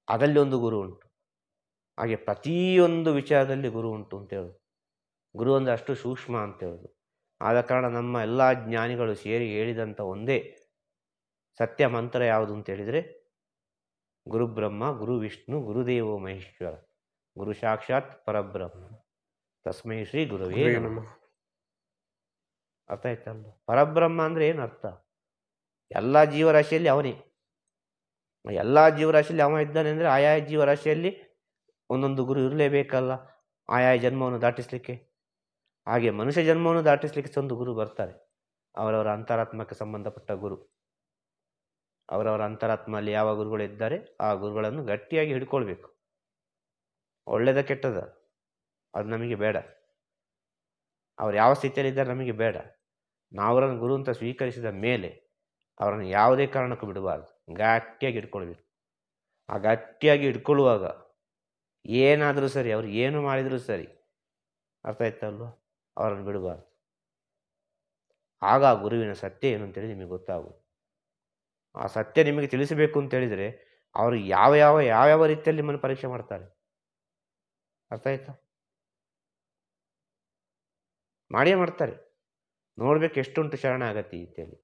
ಅದರಲ್ಲಿ ಒಂದು ಗುರು ಉಂಟು. ಹಾಗೆ ಪ್ರತಿಯೊಂದು ವಿಚಾರದಲ್ಲಿ ಗುರು ಉಂಟು ಅಂತ ಹೇಳೋದು. ಗುರು ಅಂದರೆ ಅಷ್ಟು ಸೂಕ್ಷ್ಮ ಅಂತ ಹೇಳೋದು. ಆದ ಕಾರಣ ನಮ್ಮ ಎಲ್ಲ ಜ್ಞಾನಿಗಳು ಸೇರಿ ಹೇಳಿದಂಥ ಒಂದೇ ಸತ್ಯ ಮಂತ್ರ ಯಾವುದು ಅಂತ ಹೇಳಿದರೆ, ಗುರು ಬ್ರಹ್ಮ ಗುರು ವಿಷ್ಣು ಗುರುದೇವೋ ಮಹೇಶ್ವರ ಗುರು ಸಾಕ್ಷಾತ್ ಪರಬ್ರಹ್ಮ ತಸ್ಮೈ ಶ್ರೀ ಗುರುವೇ ನಮಃ. ಅರ್ಥ ಆಯ್ತಲ್ಲ? ಪರಬ್ರಹ್ಮ ಅಂದರೆ ಏನು ಅರ್ಥ? ಎಲ್ಲ ಜೀವರಾಶಿಯಲ್ಲಿ ಅವನೇ. ಎಲ್ಲ ಜೀವರಾಶಿಯಲ್ಲಿ ಅವ ಇದ್ದಾನೆ ಅಂದರೆ ಆಯಾ ಜೀವರಾಶಿಯಲ್ಲಿ ಒಂದೊಂದು ಗುರು ಇರಲೇಬೇಕಲ್ಲ, ಆಯಾ ಜನ್ಮವನ್ನು ದಾಟಿಸಲಿಕ್ಕೆ. ಹಾಗೆ ಮನುಷ್ಯ ಜನ್ಮವನ್ನು ದಾಟಿಸಲಿಕ್ಕೆ ಒಂದು ಗುರು ಬರ್ತಾರೆ. ಅವರವರ ಅಂತರಾತ್ಮಕ್ಕೆ ಸಂಬಂಧಪಟ್ಟ ಗುರು. ಅವರವರ ಅಂತರಾತ್ಮಲ್ಲಿ ಯಾವ ಗುರುಗಳು ಇದ್ದಾರೆ ಆ ಗುರುಗಳನ್ನು ಗಟ್ಟಿಯಾಗಿ ಹಿಡ್ಕೊಳ್ಬೇಕು. ಒಳ್ಳೆಯದ ಕೆಟ್ಟದ ಅದು ನಮಗೆ ಬೇಡ. ಅವ್ರು ಯಾವ ಸ್ಥಿತಿಯಲ್ಲಿದ್ದಾರೆ ನಮಗೆ ಬೇಡ. ನಾವು ಅವರನ್ನು ಗುರು ಅಂತ ಸ್ವೀಕರಿಸಿದ ಮೇಲೆ ಅವರನ್ನು ಯಾವುದೇ ಕಾರಣಕ್ಕೂ ಬಿಡಬಾರ್ದು. ಗಟ್ಟಿಯಾಗಿ ಹಿಡ್ಕೊಳ್ಬೇಕು. ಆ ಗಟ್ಟಿಯಾಗಿ ಹಿಡ್ಕೊಳ್ಳುವಾಗ ಏನಾದರೂ ಸರಿ, ಅವ್ರು ಏನು ಮಾಡಿದರೂ ಸರಿ, ಅರ್ಥ ಆಯ್ತಲ್ವ, ಅವರನ್ನು ಬಿಡಬಾರ್ದು. ಆಗ ಆ ಗುರುವಿನ ಸತ್ಯ ಏನು ಅಂತೇಳಿ ನಿಮಗೆ ಗೊತ್ತಾಗುವುದು. ಆ ಸತ್ಯ ನಿಮಗೆ ತಿಳಿಸಬೇಕು ಅಂತೇಳಿದರೆ ಅವರು ಯಾವ ರೀತಿಯಲ್ಲಿ ನಿಮ್ಮನ್ನು ಪರೀಕ್ಷೆ ಮಾಡ್ತಾರೆ. ಅರ್ಥ ಆಯ್ತಾ? ಮಾಡಿಯೇ ಮಾಡ್ತಾರೆ. ನೋಡ್ಬೇಕು ಎಷ್ಟುಂಟು ಶರಣಾಗತಿ ಅಂತೇಳಿ,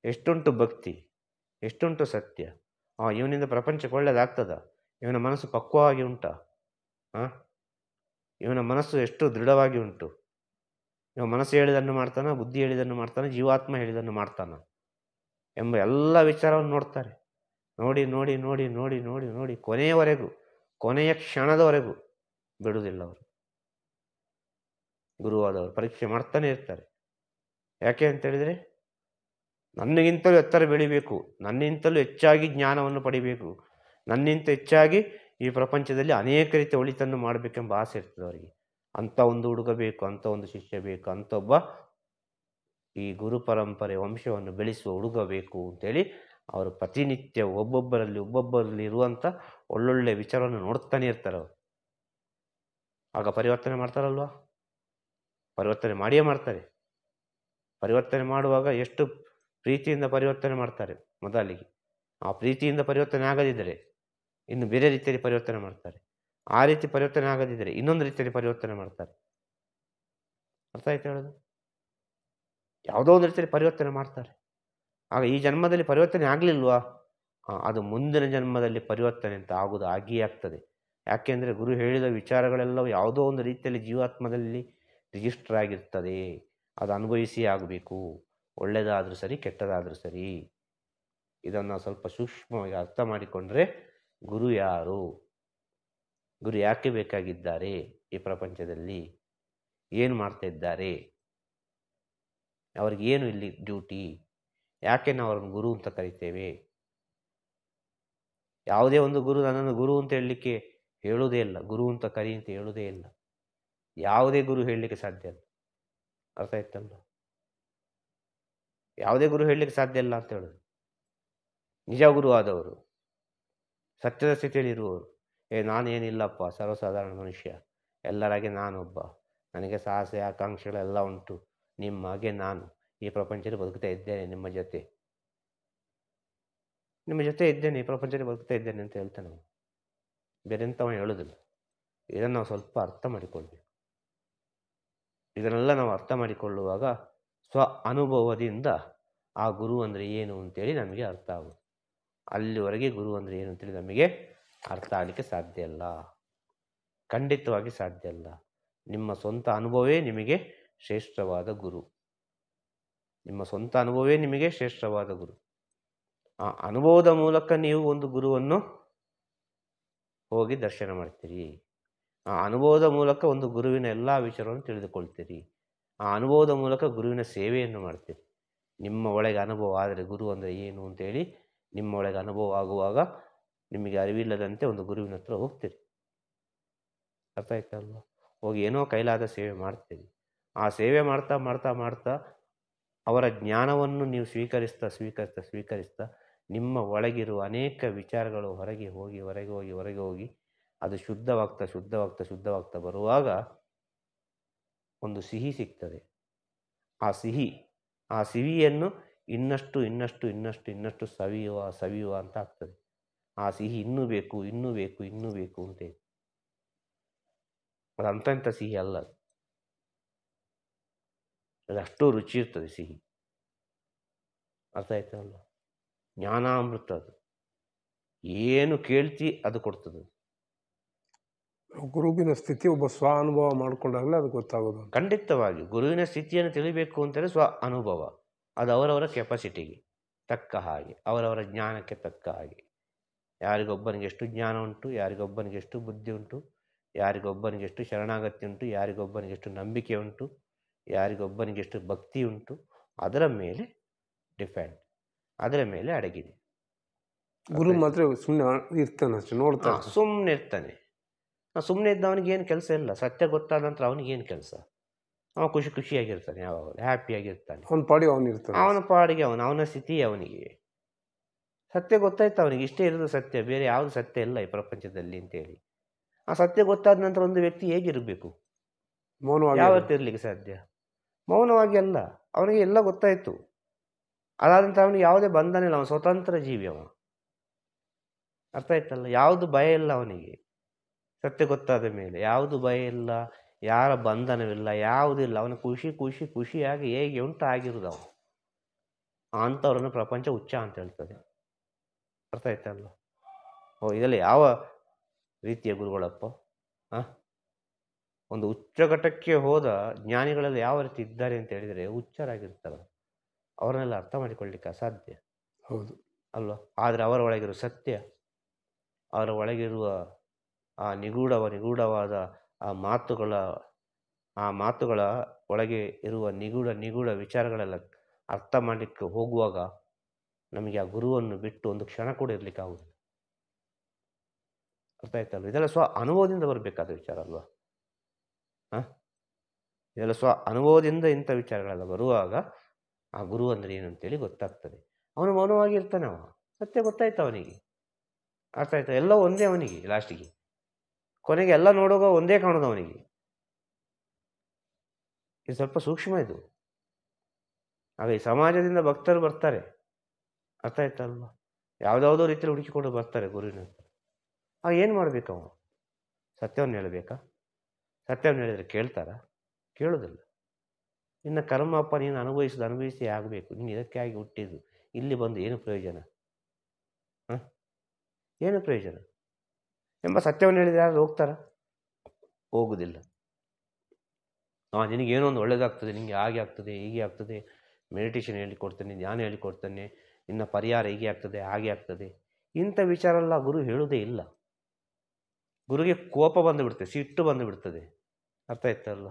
ಎಷ್ಟುಂಟು ಭಕ್ತಿ, ಎಷ್ಟುಂಟು ಸತ್ಯ. ಇವನಿಂದ ಪ್ರಪಂಚಕ್ಕೆ ಒಳ್ಳೇದಾಗ್ತದ? ಇವನ ಮನಸ್ಸು ಪಕ್ವವಾಗಿ ಉಂಟಾ? ಇವನ ಮನಸ್ಸು ಎಷ್ಟು ದೃಢವಾಗಿ ಉಂಟು? ಇವ ಮನಸ್ಸು ಹೇಳಿದನ್ನು ಮಾಡ್ತಾನ, ಬುದ್ಧಿ ಹೇಳಿದನ್ನು ಮಾಡ್ತಾನೆ, ಜೀವಾತ್ಮ ಹೇಳಿದನ್ನು ಮಾಡ್ತಾನ ಎಂಬ ಎಲ್ಲ ವಿಚಾರವನ್ನು ನೋಡ್ತಾರೆ. ನೋಡಿ ನೋಡಿ ನೋಡಿ ನೋಡಿ ನೋಡಿ ನೋಡಿ ಕೊನೆಯವರೆಗೂ, ಕೊನೆಯ ಕ್ಷಣದವರೆಗೂ ಬಿಡುವುದಿಲ್ಲ ಅವರು. ಗುರುವಾದವರು ಪರೀಕ್ಷೆ ಮಾಡ್ತಾನೆ ಇರ್ತಾರೆ. ಯಾಕೆ ಅಂತೇಳಿದರೆ, ನನ್ನಿಗಿಂತಲೂ ಎತ್ತರ ಬೆಳಿಬೇಕು, ನನ್ನಿಂತಲೂ ಹೆಚ್ಚಾಗಿ ಜ್ಞಾನವನ್ನು ಪಡಿಬೇಕು, ನನ್ನಿಂತ ಹೆಚ್ಚಾಗಿ ಈ ಪ್ರಪಂಚದಲ್ಲಿ ಅನೇಕ ರೀತಿಯ ಒಳಿತನ್ನು ಮಾಡಬೇಕೆಂಬ ಆಸೆ ಇರ್ತದೆ ಅವರಿಗೆ. ಅಂಥ ಒಂದು ಹುಡುಗ ಬೇಕು, ಅಂಥ ಒಂದು ಶಿಷ್ಯ ಬೇಕು, ಅಂಥ ಒಬ್ಬ ಈ ಗುರು ಪರಂಪರೆ ವಂಶವನ್ನು ಬೆಳೆಸುವ ಹುಡುಗ ಬೇಕು ಅಂತೇಳಿ ಅವರು ಪ್ರತಿನಿತ್ಯ ಒಬ್ಬೊಬ್ಬರಲ್ಲಿ ಇರುವಂಥ ಒಳ್ಳೊಳ್ಳೆ ವಿಚಾರವನ್ನು ನೋಡ್ತಾನೆ ಇರ್ತಾರೆ ಅವರು. ಆಗ ಪರಿವರ್ತನೆ ಮಾಡ್ತಾರಲ್ವ? ಪರಿವರ್ತನೆ ಮಾಡಿಯೇ ಮಾಡ್ತಾರೆ. ಪರಿವರ್ತನೆ ಮಾಡುವಾಗ ಎಷ್ಟು ಪ್ರೀತಿಯಿಂದ ಪರಿವರ್ತನೆ ಮಾಡ್ತಾರೆ ಮೊದಲಿಗೆ. ಆ ಪ್ರೀತಿಯಿಂದ ಪರಿವರ್ತನೆ ಆಗದಿದ್ದರೆ ಇನ್ನು ಬೇರೆ ರೀತಿಯಲ್ಲಿ ಪರಿವರ್ತನೆ ಮಾಡ್ತಾರೆ. ಆ ರೀತಿ ಪರಿವರ್ತನೆ ಆಗದಿದ್ದರೆ ಇನ್ನೊಂದು ರೀತಿಯಲ್ಲಿ ಪರಿವರ್ತನೆ ಮಾಡ್ತಾರೆ. ಅರ್ಥ ಆಯ್ತು ಹೇಳೋದು? ಯಾವುದೋ ಒಂದು ರೀತಿಯಲ್ಲಿ ಪರಿವರ್ತನೆ ಮಾಡ್ತಾರೆ. ಆಗ ಈ ಜನ್ಮದಲ್ಲಿ ಪರಿವರ್ತನೆ ಆಗಲಿಲ್ವಾ? ಅದು ಮುಂದಿನ ಜನ್ಮದಲ್ಲಿ ಪರಿವರ್ತನೆ ಅಂತ ಆಗುವುದು ಆಗಿಯೇ ಆಗ್ತದೆ. ಯಾಕೆಂದರೆ ಗುರು ಹೇಳಿದ ವಿಚಾರಗಳೆಲ್ಲವೂ ಯಾವುದೋ ಒಂದು ರೀತಿಯಲ್ಲಿ ಜೀವಾತ್ಮದಲ್ಲಿ ರಿಜಿಸ್ಟರ್ ಆಗಿರ್ತದೆ. ಅದು ಅನುಭವಿಸಿ ಆಗಬೇಕು. ಒಳ್ಳೆಯದಾದರೂ ಸರಿ, ಕೆಟ್ಟದಾದರೂ ಸರಿ. ಇದನ್ನು ಸ್ವಲ್ಪ ಸೂಕ್ಷ್ಮವಾಗಿ ಅರ್ಥ ಮಾಡಿಕೊಂಡ್ರೆ ಗುರು ಯಾರು, ಗುರು ಯಾಕೆ ಬೇಕಾಗಿದ್ದಾರೆ, ಈ ಪ್ರಪಂಚದಲ್ಲಿ ಏನು ಮಾಡ್ತಾ ಇದ್ದಾರೆ, ಅವ್ರಿಗೇನು ಇಲ್ಲಿ ಡ್ಯೂಟಿ, ಯಾಕೆ ನಾವು ಅವ್ರನ್ನ ಗುರು ಅಂತ ಕರಿತೇವೆ. ಯಾವುದೇ ಒಂದು ಗುರು ನನ್ನನ್ನು ಗುರು ಅಂತ ಹೇಳಲಿಕ್ಕೆ ಹೇಳುವುದೇ ಇಲ್ಲ, ಗುರು ಅಂತ ಕರಿ ಅಂತ ಹೇಳುವುದೇ ಇಲ್ಲ. ಯಾವುದೇ ಗುರು ಹೇಳಲಿಕ್ಕೆ ಸಾಧ್ಯ ಇಲ್ಲ. ಅರ್ಥ ಆಯ್ತಲ್ಲ? ಯಾವುದೇ ಗುರು ಹೇಳಲಿಕ್ಕೆ ಸಾಧ್ಯ ಇಲ್ಲ ಅಂತ ಹೇಳೋದು. ನಿಜ ಗುರು ಆದವರು, ಸತ್ಯದ ಸ್ಥಿತಿಯಲ್ಲಿ ಇರುವವರು, ನಾನೇನಿಲ್ಲಪ್ಪ, ಸರ್ವಸಾಧಾರಣ ಮನುಷ್ಯ, ಎಲ್ಲರಾಗೆ ನಾನೊಬ್ಬ, ನನಗೆ ಸಾಹಸ ಆಕಾಂಕ್ಷೆಗಳೆಲ್ಲ ಉಂಟು, ನಿಮ್ಮ ಹಾಗೆ ನಾನು ಈ ಪ್ರಪಂಚದಲ್ಲಿ ಬದುಕ್ತಾ ಇದ್ದೇನೆ, ನಿಮ್ಮ ಜೊತೆ ಇದ್ದೇನೆ, ಈ ಪ್ರಪಂಚದಲ್ಲಿ ಬದುಕ್ತಾ ಇದ್ದೇನೆ ಅಂತ ಹೇಳ್ತಾನೆ ನಾವು. ಬೇರೆಂತವ ಹೇಳೋದಿಲ್ಲ. ಇದನ್ನು ನಾವು ಸ್ವಲ್ಪ ಅರ್ಥ ಮಾಡಿಕೊಳ್ಬೇಕು. ಇದನ್ನೆಲ್ಲ ನಾವು ಅರ್ಥ ಮಾಡಿಕೊಳ್ಳುವಾಗ ಸ್ವ ಅನುಭವದಿಂದ ಆ ಗುರು ಅಂದರೆ ಏನು ಅಂತೇಳಿ ನಮಗೆ ಅರ್ಥ ಆಗುತ್ತೆ. ಅಲ್ಲಿವರೆಗೆ ಗುರು ಅಂದರೆ ಏನು ಅಂತೇಳಿ ನಮಗೆ ಅರ್ಥ ಆಗಲಿಕ್ಕೆ ಸಾಧ್ಯ ಇಲ್ಲ, ಖಂಡಿತವಾಗಿ ಸಾಧ್ಯ ಇಲ್ಲ. ನಿಮ್ಮ ಸ್ವಂತ ಅನುಭವವೇ ನಿಮಗೆ ಶ್ರೇಷ್ಠವಾದ ಗುರು. ನಿಮ್ಮ ಸ್ವಂತ ಅನುಭವವೇ ನಿಮಗೆ ಶ್ರೇಷ್ಠವಾದ ಗುರು. ಆ ಅನುಭವದ ಮೂಲಕ ನೀವು ಒಂದು ಗುರುವನ್ನು ಹೋಗಿ ದರ್ಶನ ಮಾಡ್ತೀರಿ. ಆ ಅನುಭವದ ಮೂಲಕ ಒಂದು ಗುರುವಿನ ಎಲ್ಲ ವಿಚಾರವನ್ನು ತಿಳಿದುಕೊಳ್ತೀರಿ. ಆ ಅನುಭವದ ಮೂಲಕ ಗುರುವಿನ ಸೇವೆಯನ್ನು ಮಾಡ್ತೀರಿ. ನಿಮ್ಮ ಒಳಗೆ ಅನುಭವ ಆದರೆ ಗುರು ಅಂದರೆ ಏನು ಅಂತೇಳಿ ನಿಮ್ಮ ಒಳಗೆ ಅನುಭವ ಆಗುವಾಗ ನಿಮಗೆ ಅರಿವಿಲ್ಲದಂತೆ ಒಂದು ಗುರುವಿನ ಹತ್ರ ಹೋಗ್ತೀರಿ. ಅರ್ಥ ಆಯ್ತಲ್ವ? ಹೋಗಿ ಏನೋ ಕೈಲಾದ ಸೇವೆ ಮಾಡ್ತೀರಿ. ಆ ಸೇವೆ ಮಾಡ್ತಾ ಮಾಡ್ತಾ ಮಾಡ್ತಾ ಅವರ ಜ್ಞಾನವನ್ನು ನೀವು ಸ್ವೀಕರಿಸ್ತಾ ನಿಮ್ಮ ಒಳಗಿರುವ ಅನೇಕ ವಿಚಾರಗಳು ಹೊರಗೆ ಹೋಗಿ ಅದು ಶುದ್ಧವಾಗ್ತಾ ಬರುವಾಗ ಒಂದು ಸಿಹಿ ಸಿಗ್ತದೆ. ಆ ಸಿಹಿಯನ್ನು ಇನ್ನಷ್ಟು ಸವಿಯುವ ಅಂತ ಆಗ್ತದೆ. ಆ ಸಿಹಿ ಇನ್ನೂ ಬೇಕು ಅಂತ. ಅದು ಅಂಥ ಸಿಹಿ ಅಲ್ಲ, ಅದು ಅಷ್ಟು ರುಚಿ ಇರ್ತದೆ ಸಿಹಿ. ಅರ್ಥ ಆಯ್ತಲ್ಲ? ಜ್ಞಾನಾಮೃತ ಅದು. ಏನು ಕೇಳ್ತಿ ಅದು ಕೊಡ್ತದೆ. ಗುರುವಿನ ಸ್ಥಿತಿ ಒಬ್ಬ ಸ್ವ ಅನುಭವ ಮಾಡಿಕೊಂಡಾಗಲೇ ಅದು ಗೊತ್ತಾಗೋದು. ಖಂಡಿತವಾಗಿ ಗುರುವಿನ ಸ್ಥಿತಿಯನ್ನು ತಿಳಿಬೇಕು ಅಂತೇಳಿ ಸ್ವ ಅನುಭವ. ಅದು ಅವರವರ ಕೆಪಾಸಿಟಿಗೆ ತಕ್ಕ ಹಾಗೆ, ಅವರವರ ಜ್ಞಾನಕ್ಕೆ ತಕ್ಕ ಹಾಗೆ. ಯಾರಿಗೊಬ್ಬನಿಗೆ ಎಷ್ಟು ಜ್ಞಾನ ಉಂಟು, ಯಾರಿಗೊಬ್ಬನಿಗೆ ಎಷ್ಟು ಬುದ್ಧಿ ಉಂಟು, ಯಾರಿಗೊಬ್ಬನಿಗೆ ಎಷ್ಟು ಶರಣಾಗತಿ ಉಂಟು, ಯಾರಿಗೊಬ್ಬನಿಗೆ ಎಷ್ಟು ನಂಬಿಕೆ ಉಂಟು, ಯಾರಿಗೊಬ್ಬನಿಗೆ ಎಷ್ಟು ಭಕ್ತಿ ಉಂಟು, ಅದರ ಮೇಲೆ ಡಿಪೆಂಡ್, ಅದರ ಮೇಲೆ ಅಡಗಿದೆ. ಗುರು ಮಾತ್ರ ಸುಮ್ಮನೆ ಇರ್ತಾನೆ ಅಷ್ಟೇ, ನೋಡ್ತಾನೆ, ಸುಮ್ಮನೆ ಇರ್ತಾನೆ. ಸುಮ್ಮನೆ ಇದ್ದವನಿಗೆ ಏನು ಕೆಲಸ ಇಲ್ಲ. ಸತ್ಯ ಗೊತ್ತಾದ ನಂತರ ಅವನಿಗೇನು ಕೆಲಸ? ಅವ ಖುಷಿಯಾಗಿರ್ತಾನೆ, ಯಾವಾಗಲೂ ಹ್ಯಾಪಿಯಾಗಿರ್ತಾನೆ. ಅವನ ಪಾಡಿಗೆ ಅವನಿರ್ತಾನೆ, ಅವನ ಪಾಡಿಗೆ ಅವನ ಸ್ಥಿತಿ ಅವನಿಗೆ. ಸತ್ಯ ಗೊತ್ತಾಯ್ತು ಅವನಿಗೆ, ಇಷ್ಟೇ ಇರೋದು ಸತ್ಯ, ಬೇರೆ ಯಾವುದು ಸತ್ಯ ಇಲ್ಲ ಈ ಪ್ರಪಂಚದಲ್ಲಿ ಅಂತೇಳಿ. ಆ ಸತ್ಯ ಗೊತ್ತಾದ ನಂತರ ಒಂದು ವ್ಯಕ್ತಿ ಹೇಗಿರಬೇಕು? ಮೌನವಾಗಿ ಯಾವತ್ತು ಇರಲಿಕ್ಕೆ ಸಾಧ್ಯ? ಮೌನವಾಗಿ ಅಲ್ಲ, ಅವನಿಗೆ ಎಲ್ಲ ಗೊತ್ತಾಯಿತು. ಅದಾದ ನಂತರ ಅವನಿಗೆ ಯಾವುದೇ ಬಂಧನ ಇಲ್ಲ, ಅವನು ಸ್ವತಂತ್ರ ಜೀವಿ ಅವ. ಅರ್ಥ ಆಯ್ತಲ್ಲ? ಯಾವುದು ಭಯ ಇಲ್ಲ ಅವನಿಗೆ. ಸತ್ಯ ಗೊತ್ತಾದ ಮೇಲೆ ಯಾವುದು ಭಯ ಇಲ್ಲ, ಯಾರ ಬಂಧನವಿಲ್ಲ, ಯಾವುದಿಲ್ಲ. ಅವನು ಖುಷಿಯಾಗಿ ಹೇಗೆ ಉಂಟು ಆಗಿರುವುದು ಅವನು. ಅಂಥವ್ರನ್ನು ಪ್ರಪಂಚ ಹುಚ್ಚ ಅಂತ ಹೇಳ್ತದೆ. ಅರ್ಥ ಆಯ್ತಲ್ಲ? ಇದೆಲ್ಲ ಯಾವ ರೀತಿಯ ಗುರುಗಳಪ್ಪ? ಒಂದು ಉಚ್ಚಘಟ್ಟಕ್ಕೆ ಹೋದ ಜ್ಞಾನಿಗಳೆಲ್ಲ ಯಾವ ರೀತಿ ಇದ್ದಾರೆ ಅಂತ ಹೇಳಿದರೆ ಹುಚ್ಚರಾಗಿರ್ತಾರೆ. ಅವರನ್ನೆಲ್ಲ ಅರ್ಥ ಮಾಡಿಕೊಳ್ಳಿಕ್ಕೆ ಅಸಾಧ್ಯ. ಹೌದು ಅಲ್ವಾ? ಆದರೆ ಅವರ ಒಳಗಿರುವ ಸತ್ಯ, ಅವರ ಒಳಗಿರುವ ಆ ನಿಗೂಢವಾದ ಆ ಮಾತುಗಳ ಒಳಗೆ ಇರುವ ನಿಗೂಢ ವಿಚಾರಗಳೆಲ್ಲ ಅರ್ಥ ಮಾಡಲಿಕ್ಕೆ ಹೋಗುವಾಗ ನಮಗೆ ಆ ಗುರುವನ್ನು ಬಿಟ್ಟು ಒಂದು ಕ್ಷಣ ಕೂಡ ಇರಲಿಕ್ಕೆ ಆಗುದಿಲ್ಲ. ಅರ್ಥ ಆಯ್ತಲ್ವ? ಇದೆಲ್ಲ ಸ್ವ ಅನುಭವದಿಂದ ಬರಬೇಕಾದ ವಿಚಾರ ಅಲ್ವಾ? ಇದೆಲ್ಲ ಸ್ವ ಅನುಭವದಿಂದ ಇಂಥ ವಿಚಾರಗಳೆಲ್ಲ ಬರುವಾಗ ಆ ಗುರು ಅಂದರೆ ಏನು ಅಂತೇಳಿ ಗೊತ್ತಾಗ್ತದೆ. ಅವನು ಮೌನವಾಗಿರ್ತಾನೆ. ಅವ ಸತ್ಯ ಗೊತ್ತಾಯ್ತು ಅವನಿಗೆ. ಅರ್ಥ ಆಯ್ತಾ? ಎಲ್ಲ ಒಂದೇ ಅವನಿಗೆ. ಲಾಸ್ಟಿಗೆ ಕೊನೆಗೆ ಎಲ್ಲ ನೋಡುವಾಗ ಒಂದೇ ಕಾಣೋದು ಅವನಿಗೆ. ಇದು ಸ್ವಲ್ಪ ಸೂಕ್ಷ್ಮ ಇದು. ಆಗ ಈ ಸಮಾಜದಿಂದ ಭಕ್ತರು ಬರ್ತಾರೆ. ಅರ್ಥ ಆಯ್ತಲ್ವ? ಯಾವುದಾವುದೋ ರೀತಿಯಲ್ಲಿ ಹುಡುಕಿಕೊಂಡು ಬರ್ತಾರೆ ಗುರುವಿನ ಹತ್ರ. ಆಗ ಏನು ಮಾಡಬೇಕು? ಅವನು ಸತ್ಯವನ್ನು ಹೇಳಬೇಕಾ? ಸತ್ಯವನ್ನು ಹೇಳಿದರೆ ಕೇಳ್ತಾರಾ? ಕೇಳೋದಿಲ್ಲ. ನಿನ್ನ ಕರ್ಮಪ್ಪ, ನೀನು ಅನುಭವಿಸಿ ಆಗಬೇಕು. ನೀನು ಇದಕ್ಕೆ ಆಗಿ ಹುಟ್ಟಿದ್ದು. ಇಲ್ಲಿ ಬಂದು ಏನು ಪ್ರಯೋಜನ? ಏನು ಪ್ರಯೋಜನ ಎಂಬ ಸತ್ಯವನ್ನು ಹೇಳಿದರೆ ಯಾರು ಹೋಗ್ತಾರಾ? ಹೋಗುವುದಿಲ್ಲ. ನಿನಗೇನೋ ಒಂದು ಒಳ್ಳೇದಾಗ್ತದೆ, ನಿನಗೆ ಹಾಗೆ ಆಗ್ತದೆ, ಹೀಗೆ ಆಗ್ತದೆ, ಮೆಡಿಟೇಷನ್ ಹೇಳಿಕೊಡ್ತೇನೆ, ಧ್ಯಾನ ಹೇಳಿಕೊಡ್ತೇನೆ, ನಿನ್ನ ಪರಿಹಾರ ಹೀಗೆ ಆಗ್ತದೆ, ಹಾಗೆ ಆಗ್ತದೆ, ಇಂಥ ವಿಚಾರ ಎಲ್ಲ ಗುರು ಹೇಳುವುದೇ ಇಲ್ಲ. ಗುರುಗೆ ಕೋಪ ಬಂದುಬಿಡ್ತದೆ, ಸಿಟ್ಟು ಬಂದುಬಿಡ್ತದೆ. ಅರ್ಥ ಆಯ್ತಲ್ಲ?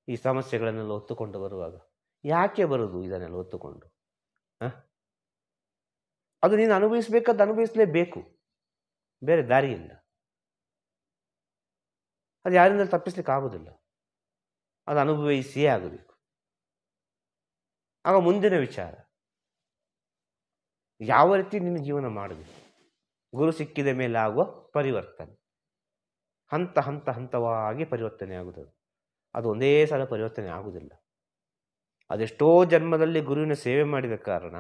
ಈ ಸಮಸ್ಯೆಗಳನ್ನೆಲ್ಲ ಹೊತ್ತುಕೊಂಡು ಬರುವಾಗ ಯಾಕೆ ಬರುವುದು? ಇದನ್ನೆಲ್ಲ ಹೊತ್ತುಕೊಂಡು ಅದು ನೀನು ಅನುಭವಿಸಲೇಬೇಕು, ಬೇರೆ ದಾರಿ ಇಲ್ಲ. ಅದು ಯಾರಿಂದ ತಪ್ಪಿಸ್ಲಿಕ್ಕೆ ಆಗೋದಿಲ್ಲ. ಅದು ಅನುಭವಿಸಿಯೇ ಆಗಬೇಕು. ಆಗ ಮುಂದಿನ ವಿಚಾರ ಯಾವ ರೀತಿ ನಿನ್ನ ಜೀವನ ಮಾಡಬೇಕು. ಗುರು ಸಿಕ್ಕಿದ ಮೇಲೆ ಆಗುವ ಪರಿವರ್ತನೆ ಹಂತವಾಗಿ ಪರಿವರ್ತನೆ ಆಗುತ್ತದೆ. ಅದು ಒಂದೇ ಸಲ ಪರಿವರ್ತನೆ ಆಗುವುದಿಲ್ಲ. ಅದೆಷ್ಟೋ ಜನ್ಮದಲ್ಲಿ ಗುರುವಿನ ಸೇವೆ ಮಾಡಿದ ಕಾರಣ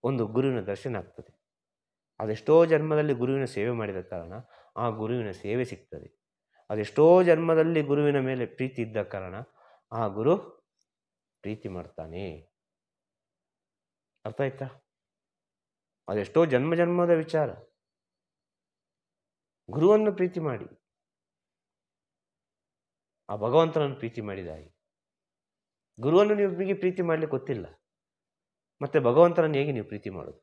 ಒಂದು ಗುರುವಿನ ದರ್ಶನ ಆಗ್ತದೆ. ಅದೆಷ್ಟೋ ಜನ್ಮದಲ್ಲಿ ಗುರುವಿನ ಸೇವೆ ಮಾಡಿದ ಕಾರಣ ಆ ಗುರುವಿನ ಸೇವೆ ಸಿಗ್ತದೆ. ಅದೆಷ್ಟೋ ಜನ್ಮದಲ್ಲಿ ಗುರುವಿನ ಮೇಲೆ ಪ್ರೀತಿ ಇದ್ದ ಕಾರಣ ಆ ಗುರು ಪ್ರೀತಿ ಮಾಡ್ತಾನೆ. ಅರ್ಥ ಆಯ್ತಾ? ಅದೆಷ್ಟೋ ಜನ್ಮ ಜನ್ಮದ ವಿಚಾರ. ಗುರುವನ್ನು ಪ್ರೀತಿ ಮಾಡಿ, ಆ ಭಗವಂತನನ್ನು ಪ್ರೀತಿ ಮಾಡಿದಾಗಿ. ಗುರುವನ್ನು ನಿಮಗೆ ಪ್ರೀತಿ ಮಾಡ್ಲಿಕ್ಕೆ ಗೊತ್ತಿಲ್ಲ, ಮತ್ತೆ ಭಗವಂತನನ್ನು ಹೇಗೆ ನೀವು ಪ್ರೀತಿ ಮಾಡೋದು?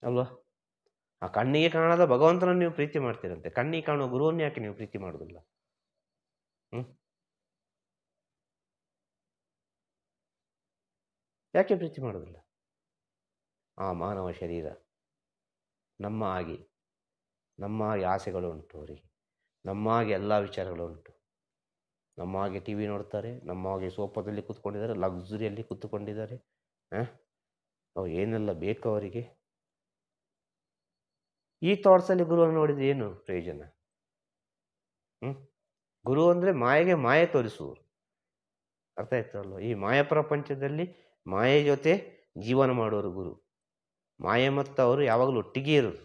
ಅಲ್ವಾ? ಆ ಕಣ್ಣಿಗೆ ಕಾಣದ ಭಗವಂತನನ್ನು ನೀವು ಪ್ರೀತಿ ಮಾಡ್ತೀರಂತೆ, ಕಣ್ಣಿಗೆ ಕಾಣುವ ಗುರುವನ್ನು ಯಾಕೆ ನೀವು ಪ್ರೀತಿ ಮಾಡೋದಿಲ್ಲ? ಯಾಕೆ ಪ್ರೀತಿ ಮಾಡೋದಿಲ್ಲ? ಆ ಮಾನವ ಶರೀರ ನಮ್ಮ ಹಾಗೆ ಆಸೆಗಳು ಉಂಟು ಅವರಿಗೆ, ನಮ್ಮ ಹಾಗೆ ಎಲ್ಲ ವಿಚಾರಗಳು ಉಂಟು. ನಮ್ಮ ಹಾಗೆ ಟಿ ವಿ ನೋಡ್ತಾರೆ, ನಮ್ಮ ಹಾಗೆ ಸೋಫಾದಲ್ಲಿ ಕೂತ್ಕೊಂಡಿದ್ದಾರೆ, ಲಕ್ಸುರಿಯಲ್ಲಿ ಕೂತ್ಕೊಂಡಿದ್ದಾರೆ. ಅವ್ರು ಏನೆಲ್ಲ ಬೇಕು ಅವರಿಗೆ. ಈ ಥಾಟ್ಸಲ್ಲಿ ಗುರುವನ್ನು ನೋಡಿದ್ರೆ ಏನು ಪ್ರಯೋಜನ? ಗುರು ಅಂದರೆ ಮಾಯೆಗೆ ಮಾಯೆ ತೋರಿಸುವರು. ಅರ್ಥ ಆಯ್ತಲ್ವ? ಈ ಮಾಯ ಪ್ರಪಂಚದಲ್ಲಿ ಮಾಯೆ ಜೊತೆ ಜೀವನ ಮಾಡೋರು ಗುರು. ಮಾಯೆ ಮತ್ತು ಅವರು ಯಾವಾಗಲೂ ಒಟ್ಟಿಗೆ ಇರೋದು.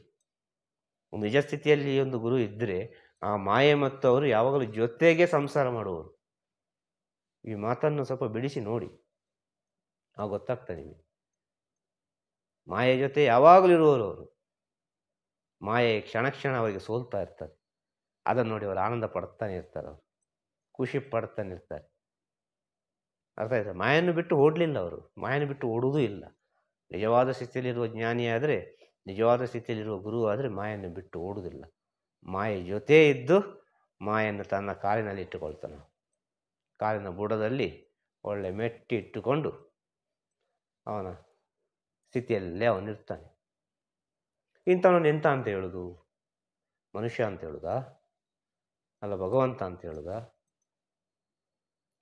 ನಿಜ ಸ್ಥಿತಿಯಲ್ಲಿ ಒಂದು ಗುರು ಇದ್ದರೆ ಆ ಮಾಯೆ ಮತ್ತು ಅವರು ಯಾವಾಗಲೂ ಜೊತೆಗೆ ಸಂಸಾರ ಮಾಡುವರು. ಈ ಮಾತನ್ನು ಸ್ವಲ್ಪ ಬಿಡಿಸಿ ನೋಡಿ, ಆಗ ಗೊತ್ತಾಗ್ತದೆ ನಿಮಗೆ. ಮಾಯೆ ಜೊತೆ ಯಾವಾಗಲೂ ಇರುವವರು ಅವರು. ಮಾಯೆ ಕ್ಷಣ ಕ್ಷಣ ಅವರಿಗೆ ಸೋಲ್ತಾ ಇರ್ತಾರೆ. ಅದನ್ನು ನೋಡಿ ಅವರು ಆನಂದ ಪಡ್ತಾನೆ ಇರ್ತಾರೆ, ಅವರು ಖುಷಿ ಪಡ್ತಾನೆ ಇರ್ತಾರೆ. ಅರ್ಥ ಆಯ್ತಾ? ಮಾಯನ್ನು ಬಿಟ್ಟು ಓಡಲಿಲ್ಲ ಅವರು, ಮಾಯನ್ನು ಬಿಟ್ಟು ಓಡುವುದೂ ಇಲ್ಲ. ನಿಜವಾದ ಸ್ಥಿತಿಯಲ್ಲಿರುವ ಜ್ಞಾನಿಯಾದರೆ, ನಿಜವಾದ ಸ್ಥಿತಿಯಲ್ಲಿರುವ ಗುರು ಆದರೆ ಮಾಯನ್ನು ಬಿಟ್ಟು ಓಡುವುದಿಲ್ಲ. ಮಾಯೆ ಜೊತೆ ಇದ್ದು ಮಾಯನ್ನು ತನ್ನ ಕಾಲಿನಲ್ಲಿ ಇಟ್ಟುಕೊಳ್ತಾನೆ. ಕಾಲಿನ ಬುಡದಲ್ಲಿ ಒಳ್ಳೆ ಮೆಟ್ಟಿ ಇಟ್ಟುಕೊಂಡು ಅವನ ಸ್ಥಿತಿಯಲ್ಲೇ ಅವನಿರ್ತಾನೆ. ಇಂಥವನನ್ನು ಎಂತ ಅಂತ ಹೇಳುದು? ಮನುಷ್ಯ ಅಂತ ಹೇಳುದಾ? ಅಲ್ಲ ಭಗವಂತ ಅಂತ ಹೇಳುದಾ?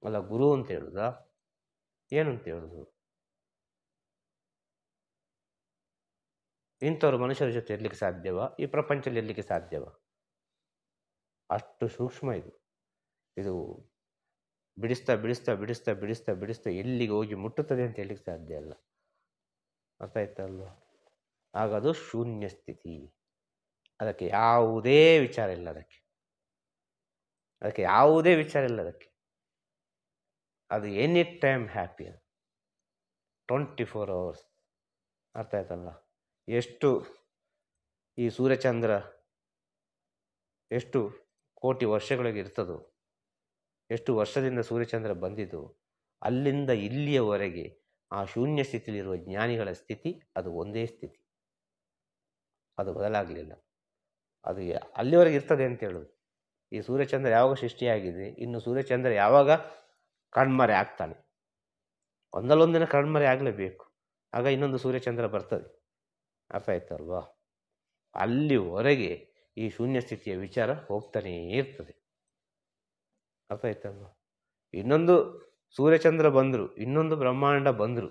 ಅಲ್ಲ ಗುರು ಅಂತ ಹೇಳುದಾ? ಏನಂತ ಹೇಳುದು? ಇಂಥವ್ರು ಮನುಷ್ಯರ ಜೊತೆ ಇರ್ಲಿಕ್ಕೆ ಸಾಧ್ಯವಾ? ಈ ಪ್ರಪಂಚದಲ್ಲಿ ಇರ್ಲಿಕ್ಕೆ ಸಾಧ್ಯವಾ? ಅಷ್ಟು ಸೂಕ್ಷ್ಮ ಇದು. ಇದು ಬಿಡಿಸ್ತಾ ಬಿಡಿಸ್ತಾ ಬಿಡಿಸ್ತಾ ಬಿಡಿಸ್ತಾ ಬಿಡಿಸ್ತಾ ಎಲ್ಲಿಗೆ ಹೋಗಿ ಮುಟ್ಟುತ್ತದೆ ಅಂತ ಹೇಳಲಿಕ್ಕೆ ಸಾಧ್ಯ ಅಲ್ಲ. ಅರ್ಥ ಆಯ್ತಲ್ವ? ಆಗ ಅದು ಶೂನ್ಯ ಸ್ಥಿತಿ. ಅದಕ್ಕೆ ಯಾವುದೇ ವಿಚಾರ ಇಲ್ಲ, ಅದಕ್ಕೆ ಯಾವುದೇ ವಿಚಾರ ಇಲ್ಲ. ಅದು ಎನಿ ಟೈಮ್ ಹ್ಯಾಪಿ, 24 hours. ಅರ್ಥ ಆಯ್ತಲ್ಲ? ಎಷ್ಟು ಈ ಸೂರ್ಯಚಂದ್ರ ಎಷ್ಟು ಕೋಟಿ ವರ್ಷಗಳಿಗೆ ಇರ್ತದೋ, ಎಷ್ಟು ವರ್ಷದಿಂದ ಸೂರ್ಯಚಂದ್ರ ಬಂದಿದ್ದು, ಅಲ್ಲಿಂದ ಇಲ್ಲಿಯವರೆಗೆ ಆ ಶೂನ್ಯ ಸ್ಥಿತಿಯಲ್ಲಿರುವ ಜ್ಞಾನಿಗಳ ಸ್ಥಿತಿ ಅದು ಒಂದೇ ಸ್ಥಿತಿ, ಅದು ಬದಲಾಗಲಿಲ್ಲ. ಅದು ಅಲ್ಲಿವರೆಗೆ ಇರ್ತದೆ ಅಂತ ಹೇಳೋದು. ಈ ಸೂರ್ಯಚಂದ್ರ ಯಾವಾಗ ಸೃಷ್ಟಿಯಾಗಿದೆ, ಇನ್ನು ಸೂರ್ಯಚಂದ್ರ ಯಾವಾಗ ಕಣ್ಮರೆ ಆಗ್ತಾನೆ? ಒಂದಲ್ಲೊಂದಿನ ಕಣ್ಮರೆ ಆಗಲೇಬೇಕು, ಆಗ ಇನ್ನೊಂದು ಸೂರ್ಯಚಂದ್ರ ಬರ್ತದೆ. ಅರ್ಥ ಆಯ್ತಲ್ವಾ? ಅಲ್ಲಿವರೆಗೆ ಈ ಶೂನ್ಯ ಸ್ಥಿತಿಯ ವಿಚಾರ ಹೋಗ್ತಾನೇ ಇರ್ತದೆ. ಅರ್ಥ ಆಯ್ತಲ್ವಾ? ಇನ್ನೊಂದು ಸೂರ್ಯಚಂದ್ರ ಬಂದರು, ಇನ್ನೊಂದು ಬ್ರಹ್ಮಾಂಡ ಬಂದರು,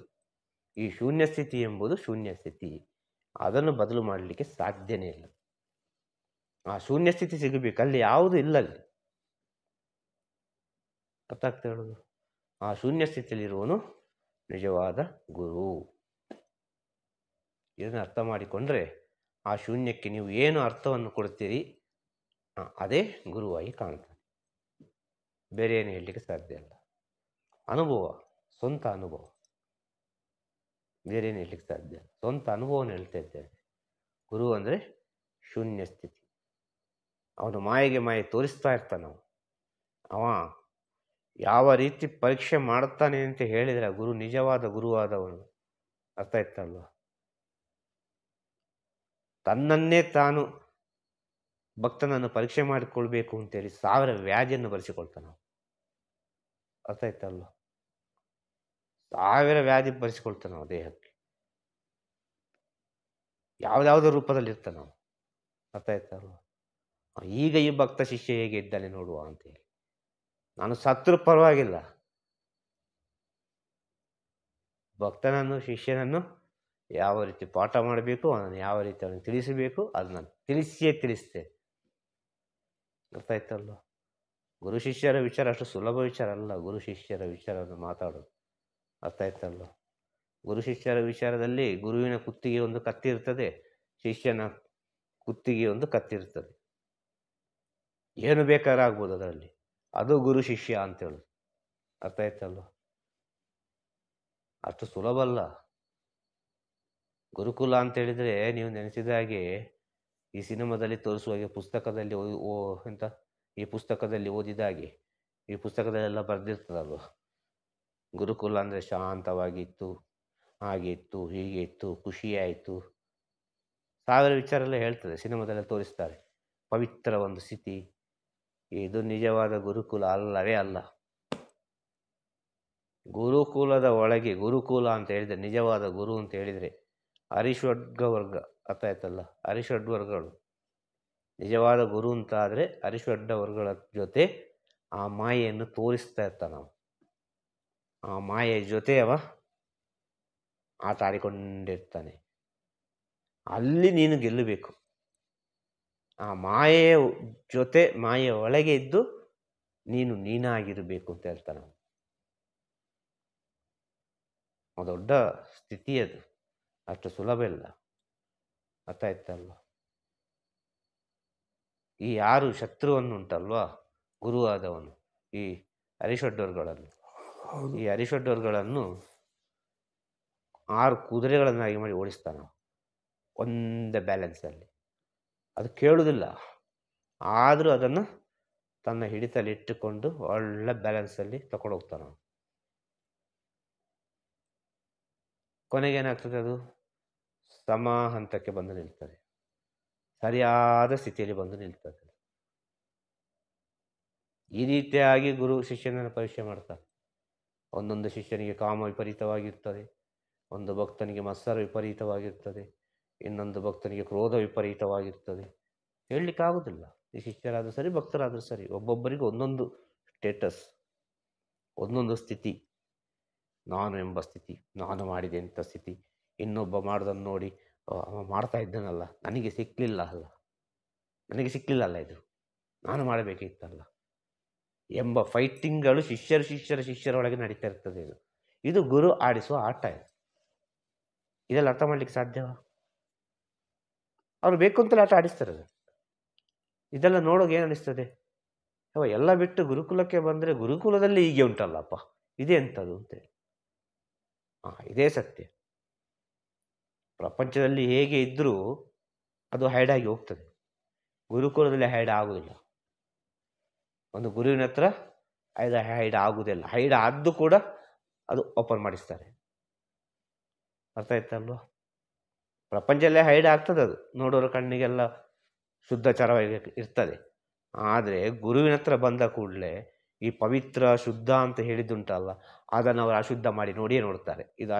ಈ ಶೂನ್ಯ ಸ್ಥಿತಿ ಎಂಬುದು ಶೂನ್ಯ ಸ್ಥಿತಿ, ಅದನ್ನು ಬದಲು ಮಾಡಲಿಕ್ಕೆ ಸಾಧ್ಯನೇ ಇಲ್ಲ. ಆ ಶೂನ್ಯ ಸ್ಥಿತಿ ಸಿಗಬೇಕು, ಅಲ್ಲಿ ಯಾವುದು ಇಲ್ಲ. ಅಲ್ಲಿ ಅರ್ಥ ಆಗ್ತಾ ಹೇಳೋದು? ಆ ಶೂನ್ಯ ಸ್ಥಿತಿಯಲ್ಲಿರುವನು ನಿಜವಾದ ಗುರು. ಇದನ್ನು ಅರ್ಥ ಮಾಡಿಕೊಂಡ್ರೆ ಆ ಶೂನ್ಯಕ್ಕೆ ನೀವು ಏನು ಅರ್ಥವನ್ನು ಕೊಡ್ತೀರಿ ಅದೇ ಗುರುವಾಗಿ ಕಾಣ್ತಾನೆ. ಬೇರೆ ಏನು ಹೇಳಲಿಕ್ಕೆ ಸಾಧ್ಯ ಇಲ್ಲ. ಅನುಭವ, ಸ್ವಂತ ಅನುಭವ, ಬೇರೆ ಏನು ಹೇಳಲಿಕ್ಕೆ ಸಾಧ್ಯ. ಸ್ವಂತ ಅನುಭವವನ್ನು ಹೇಳ್ತಾ ಇದ್ದೇವೆ. ಗುರು ಅಂದರೆ ಶೂನ್ಯ ಸ್ಥಿತಿ. ಅವನು ಮಾಯೆಗೆ ಮಾಯೆ ತೋರಿಸ್ತಾ ಇರ್ತಾನೆ. ಅವ ಯಾವ ರೀತಿ ಪರೀಕ್ಷೆ ಮಾಡುತ್ತಾನೆ ಅಂತ ಹೇಳಿದರೆ ಗುರು ನಿಜವಾದ ಗುರುವಾದವನು. ಅರ್ಥ ಆಯ್ತಲ್ವ? ತನ್ನನ್ನೇ ತಾನು ಭಕ್ತನನ್ನು ಪರೀಕ್ಷೆ ಮಾಡಿಕೊಳ್ಬೇಕು ಅಂತೇಳಿ 1000 ವ್ಯಾಧಿಯನ್ನು ಬರೆಸಿಕೊಳ್ತಾನೆ. ಅರ್ಥ ಆಯ್ತಲ್ವ? 1000 ವ್ಯಾಧಿ ಬರೆಸಿಕೊಳ್ತಾನೆ ದೇಹಕ್ಕೆ, ಯಾವುದಾವುದೋ ರೂಪದಲ್ಲಿ ಇರ್ತಾನೆ. ಅರ್ಥ ಆಯ್ತಲ್ವ? ಈಗ ಈ ಭಕ್ತ ಶಿಷ್ಯ ಹೇಗೆ ಇದ್ದಾನೆ ನೋಡುವ ಅಂತೇಳಿ. ನಾನು ಸತ್ರು ಪರವಾಗಿಲ್ಲ, ಭಕ್ತನನ್ನು ಶಿಷ್ಯನನ್ನು ಯಾವ ರೀತಿ ಪಾಠ ಮಾಡಬೇಕು, ಅದನ್ನು ಯಾವ ರೀತಿ ಅವನಿಗೆ ತಿಳಿಸಬೇಕು, ಅದನ್ನು ತಿಳಿಸಿಯೇ ತಿಳಿಸ್ತೇನೆ. ಅರ್ಥ ಆಯ್ತಲ್ವ? ಗುರು ಶಿಷ್ಯರ ವಿಚಾರ ಅಷ್ಟು ಸುಲಭ ವಿಚಾರ ಅಲ್ಲ. ಗುರು ಶಿಷ್ಯರ ವಿಚಾರವನ್ನು ಮಾತಾಡೋದು. ಅರ್ಥ ಆಯ್ತಲ್ವ? ಗುರು ಶಿಷ್ಯರ ವಿಚಾರದಲ್ಲಿ ಗುರುವಿನ ಕುತ್ತಿಗೆ ಒಂದು ಕತ್ತಿ ಇರ್ತದೆ, ಶಿಷ್ಯನ ಕುತ್ತಿಗೆ ಒಂದು ಕತ್ತಿ ಇರ್ತದೆ. ಏನು ಬೇಕಾದ್ರೆ ಆಗ್ಬೋದು ಅದರಲ್ಲಿ. ಅದು ಗುರು ಶಿಷ್ಯ ಅಂತ ಹೇಳೋದು. ಅರ್ಥ ಆಯ್ತಲ್ವ? ಅಷ್ಟು ಸುಲಭ ಅಲ್ಲ. ಗುರುಕುಲ ಅಂತ ಹೇಳಿದರೆ ನೀವು ನೆನೆಸಿದ ಹಾಗೆ ಈ ಸಿನಿಮಾದಲ್ಲಿ ತೋರಿಸುವ ಹಾಗೆ ಪುಸ್ತಕದಲ್ಲಿ ಎಂತ ಈ ಪುಸ್ತಕದಲ್ಲಿ ಓದಿದ ಹಾಗೆ ಈ ಪುಸ್ತಕದಲ್ಲೆಲ್ಲ ಬರೆದಿರ್ತದಲ್ವ, ಗುರುಕುಲ ಅಂದರೆ ಶಾಂತವಾಗಿತ್ತು, ಹಾಗೆ ಇತ್ತು, ಹೀಗೆ ಇತ್ತು, ಖುಷಿಯಾಯಿತು, ಸಾವಿರ ವಿಚಾರ ಎಲ್ಲ ಹೇಳ್ತದೆ, ಸಿನಿಮಾದಲ್ಲೆಲ್ಲ ತೋರಿಸ್ತಾರೆ. ಪವಿತ್ರ ಒಂದು ಸ್ಥಿತಿ. ಇದು ನಿಜವಾದ ಗುರುಕುಲ ಅಲ್ಲವೇ ಅಲ್ಲ. ಗುರುಕುಲದ ಒಳಗೆ ಗುರುಕುಲ ಅಂತ ಹೇಳಿದರೆ, ನಿಜವಾದ ಗುರು ಅಂತ ಹೇಳಿದರೆ ಅರಿಷಡ್ಗ ವರ್ಗ, ಅರ್ಥ ಆಯ್ತಲ್ಲ, ಅರಿಷಡ್ ವರ್ಗಗಳು. ನಿಜವಾದ ಗುರು ಅಂತ ಆದರೆ ಅರಿಷಡ್ಡ ವರ್ಗಗಳ ಜೊತೆ ಆ ಮಾಯೆಯನ್ನು ತೋರಿಸ್ತಾ ಇರ್ತಾನೆ ನಾವು. ಆ ಮಾಯೆಯ ಜೊತೆ ಅವ ಆಟ ಆಡಿಕೊಂಡಿರ್ತಾನೆ. ಅಲ್ಲಿ ನೀನು ಗೆಲ್ಲಬೇಕು. ಆ ಮಾಯೆಯ ಜೊತೆ ಮಾಯೆಯ ಒಳಗೆ ಇದ್ದು ನೀನು ನೀನಾಗಿರಬೇಕು ಅಂತ ಹೇಳ್ತಾನೆ. ದೊಡ್ಡ ಸ್ಥಿತಿ ಅದು, ಅಷ್ಟು ಸುಲಭ ಇಲ್ಲ. ಅರ್ಥ ಆಯ್ತಲ್ವ? ಈ ಯಾರು ಶತ್ರುವನ್ನು ಉಂಟಲ್ವಾ, ಗುರುವಾದವನು, ಈ ಅರಿಷಡ್ವರ್ಗಳನ್ನು, ಈ ಅರಿಷಡ್ವರ್ಗಳನ್ನು 6 ಕುದುರೆಗಳನ್ನಾಗಿ ಮಾಡಿ ಓಡಿಸ್ತಾನ ಒಂದೇ ಬ್ಯಾಲೆನ್ಸಲ್ಲಿ. ಅದು ಕೇಳುವುದಿಲ್ಲ, ಆದರೂ ಅದನ್ನು ತನ್ನ ಹಿಡಿತಲಿಟ್ಟುಕೊಂಡು ಒಳ್ಳೆ ಬ್ಯಾಲೆನ್ಸಲ್ಲಿ ತಗೊಂಡು ಹೋಗ್ತಾನೆ. ಕೊನೆಗೇನಾಗ್ತದೆ, ಅದು ಸಮ ಹಂತಕ್ಕೆ ಬಂದು ನಿಲ್ತದೆ, ಸರಿಯಾದ ಸ್ಥಿತಿಯಲ್ಲಿ ಬಂದು ನಿಲ್ತದೆ. ಈ ರೀತಿಯಾಗಿ ಗುರು ಶಿಷ್ಯನನ್ನು ಪರೀಕ್ಷೆ ಮಾಡ್ತಾನೆ. ಒಂದೊಂದು ಶಿಷ್ಯನಿಗೆ ಕಾಮ ವಿಪರೀತವಾಗಿರ್ತದೆ, ಒಂದು ಭಕ್ತನಿಗೆ ಮತ್ಸರ ವಿಪರೀತವಾಗಿರ್ತದೆ, ಇನ್ನೊಂದು ಭಕ್ತನಿಗೆ ಕ್ರೋಧ ವಿಪರೀತವಾಗಿರ್ತದೆ. ಹೇಳಲಿಕ್ಕಾಗೋದಿಲ್ಲ. ಈ ಶಿಷ್ಯರಾದರೂ ಸರಿ, ಭಕ್ತರಾದರೂ ಸರಿ, ಒಬ್ಬೊಬ್ಬರಿಗೂ ಒಂದೊಂದು ಸ್ಟೇಟಸ್, ಒಂದೊಂದು ಸ್ಥಿತಿ. ನಾನು ಎಂಬ ಸ್ಥಿತಿ, ನಾನು ಮಾಡಿದೆ ಅಂತ ಸ್ಥಿತಿ. ಇನ್ನೊಬ್ಬ ಮಾಡೋದನ್ನು ನೋಡಿ ಅವ ಮಾಡ್ತಾ ಇದ್ದಾನಲ್ಲ, ನನಗೆ ಸಿಕ್ಕಲಿಲ್ಲ ಅಲ್ಲ ಇದು, ನಾನು ಮಾಡಬೇಕಿತ್ತಲ್ಲ ಎಂಬ ಫೈಟಿಂಗ್ಗಳು ಶಿಷ್ಯರ ಒಳಗೆ ನಡೀತಾ ಇರ್ತದೆ. ಇದು ಗುರು ಆಡಿಸುವ ಆಟ. ಇದೆಲ್ಲ ಅರ್ಥ ಮಾಡ್ಲಿಕ್ಕೆ ಸಾಧ್ಯವ? ಅವರು ಬೇಕು ಅಂತಲೇ ಆಟ ಆಡಿಸ್ತಾರೆ. ಇದೆಲ್ಲ ನೋಡೋಕೆ ಏನು ಅನಿಸ್ತದೆ, ಎಲ್ಲ ಬಿಟ್ಟು ಗುರುಕುಲಕ್ಕೆ ಬಂದರೆ ಗುರುಕುಲದಲ್ಲಿ ಹೀಗೆ ಉಂಟಲ್ಲಪ್ಪ, ಇದೇ ಎಂಥದ್ದು ಅಂತೇಳಿ. ಇದೇ ಸತ್ಯ. ಪ್ರಪಂಚದಲ್ಲಿ ಹೇಗೆ ಇದ್ದರೂ ಅದು ಹೈಡಾಗಿ ಹೋಗ್ತದೆ, ಗುರುಕುಲದಲ್ಲಿ ಹೈಡ್ ಆಗುವುದಿಲ್ಲ. ಒಂದು ಗುರುವಿನ ಹತ್ರ ಹೈಡ್ ಆಗುವುದಿಲ್ಲ, ಹೈಡ್ ಆದ್ದು ಕೂಡ ಅದು ಓಪನ್ ಮಾಡಿಸ್ತಾರೆ. ಅರ್ಥ ಆಯ್ತಲ್ವ? ಪ್ರಪಂಚದಲ್ಲೇ ಹೈಡ್ ಆಗ್ತದೆ, ಅದು ನೋಡೋರ ಕಣ್ಣಿಗೆಲ್ಲ ಶುದ್ಧಚಾರವಾಗಿ ಇರ್ತದೆ. ಆದರೆ ಗುರುವಿನ ಹತ್ರ ಬಂದ ಕೂಡಲೇ ಈ ಪವಿತ್ರ ಶುದ್ಧ ಅಂತ ಹೇಳಿದ್ದುಂಟಲ್ಲ, ಅದನ್ನು ಅವರು ಅಶುದ್ಧ ಮಾಡಿ ನೋಡಿಯೇ ನೋಡ್ತಾರೆ. ಇದು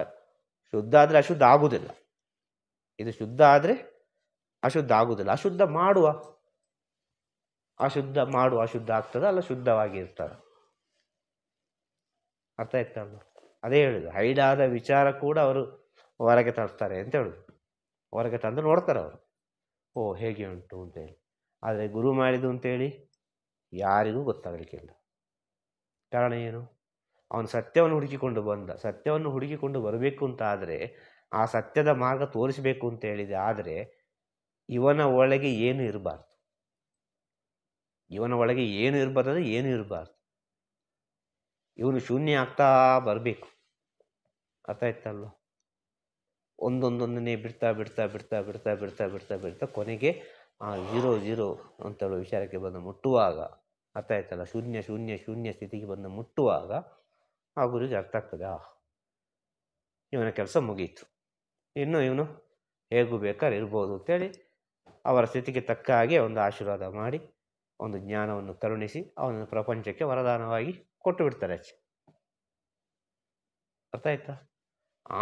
ಶುದ್ಧ ಆದರೆ ಅಶುದ್ಧ ಆಗುವುದಿಲ್ಲ, ಇದು ಶುದ್ಧ ಆದರೆ ಅಶುದ್ಧ ಆಗುವುದಿಲ್ಲ. ಅಶುದ್ಧ ಮಾಡುವ ಅಶುದ್ಧ ಆಗ್ತದೆ, ಅಲ್ಲ ಶುದ್ಧವಾಗಿ ಇರ್ತಾರೆ. ಅರ್ಥ ಆಯ್ತಲ್ಲ? ಅದೇ ಹೇಳುದು, ಹೈಡಾದ ವಿಚಾರ ಕೂಡ ಅವರು ಹೊರಗೆ ತರ್ತಾರೆ ಅಂತ ಹೇಳುದು. ಹೊರಗೆ ತಂದು ನೋಡ್ತಾರೆ ಅವರು, ಹೇಗೆ ಉಂಟು ಅಂತೇಳಿ. ಆದರೆ ಗುರು ಮಾಡಿದ್ದು ಅಂತೇಳಿ ಯಾರಿಗೂ ಗೊತ್ತಾಗಲಿಕ್ಕಿಲ್ಲ. ಕಾರಣ ಏನು? ಅವನು ಸತ್ಯವನ್ನು ಹುಡುಕಿಕೊಂಡು ಬರಬೇಕು ಅಂತ ಆದರೆ, ಆ ಸತ್ಯದ ಮಾರ್ಗ ತೋರಿಸಬೇಕು ಅಂತ ಹೇಳಿದೆ. ಆದರೆ ಇವನ ಒಳಗೆ ಏನು ಇರಬಾರ್ದು, ಏನು ಇರಬಾರ್ದು. ಇವನು ಶೂನ್ಯ ಆಗ್ತಾ ಬರಬೇಕು. ಅರ್ಥ ಆಯ್ತಲ್ವ? ಒಂದೊಂದೊಂದನ್ನೇ ಬಿಡ್ತಾ ಕೊನೆಗೆ ಆ 0 ಅಂತ ಹೇಳುವ ವಿಚಾರಕ್ಕೆ ಬಂದು ಮುಟ್ಟುವಾಗ, ಅರ್ಥ ಆಯ್ತಲ್ಲ, ಶೂನ್ಯ ಸ್ಥಿತಿಗೆ ಬಂದು ಮುಟ್ಟುವಾಗ ಆ ಗುರುವಿಗೆ ಅರ್ಥ ಆಗ್ತದೆ, ಇವನ ಕೆಲಸ ಮುಗೀತು, ಇನ್ನು ಇವನು ಹೇಗೂ ಬೇಕಾದ್ರೆ ಇರ್ಬೋದು ಅಂತೇಳಿ ಅವರ ಸ್ಥಿತಿಗೆ ತಕ್ಕ ಹಾಗೆ ಒಂದು ಆಶೀರ್ವಾದ ಮಾಡಿ, ಒಂದು ಜ್ಞಾನವನ್ನು ಕರುಣಿಸಿ ಅವನನ್ನು ಪ್ರಪಂಚಕ್ಕೆ ವರದಾನವಾಗಿ ಕೊಟ್ಟು ಬಿಡ್ತಾರೆ. ಅರ್ಥ ಆಯ್ತಾ?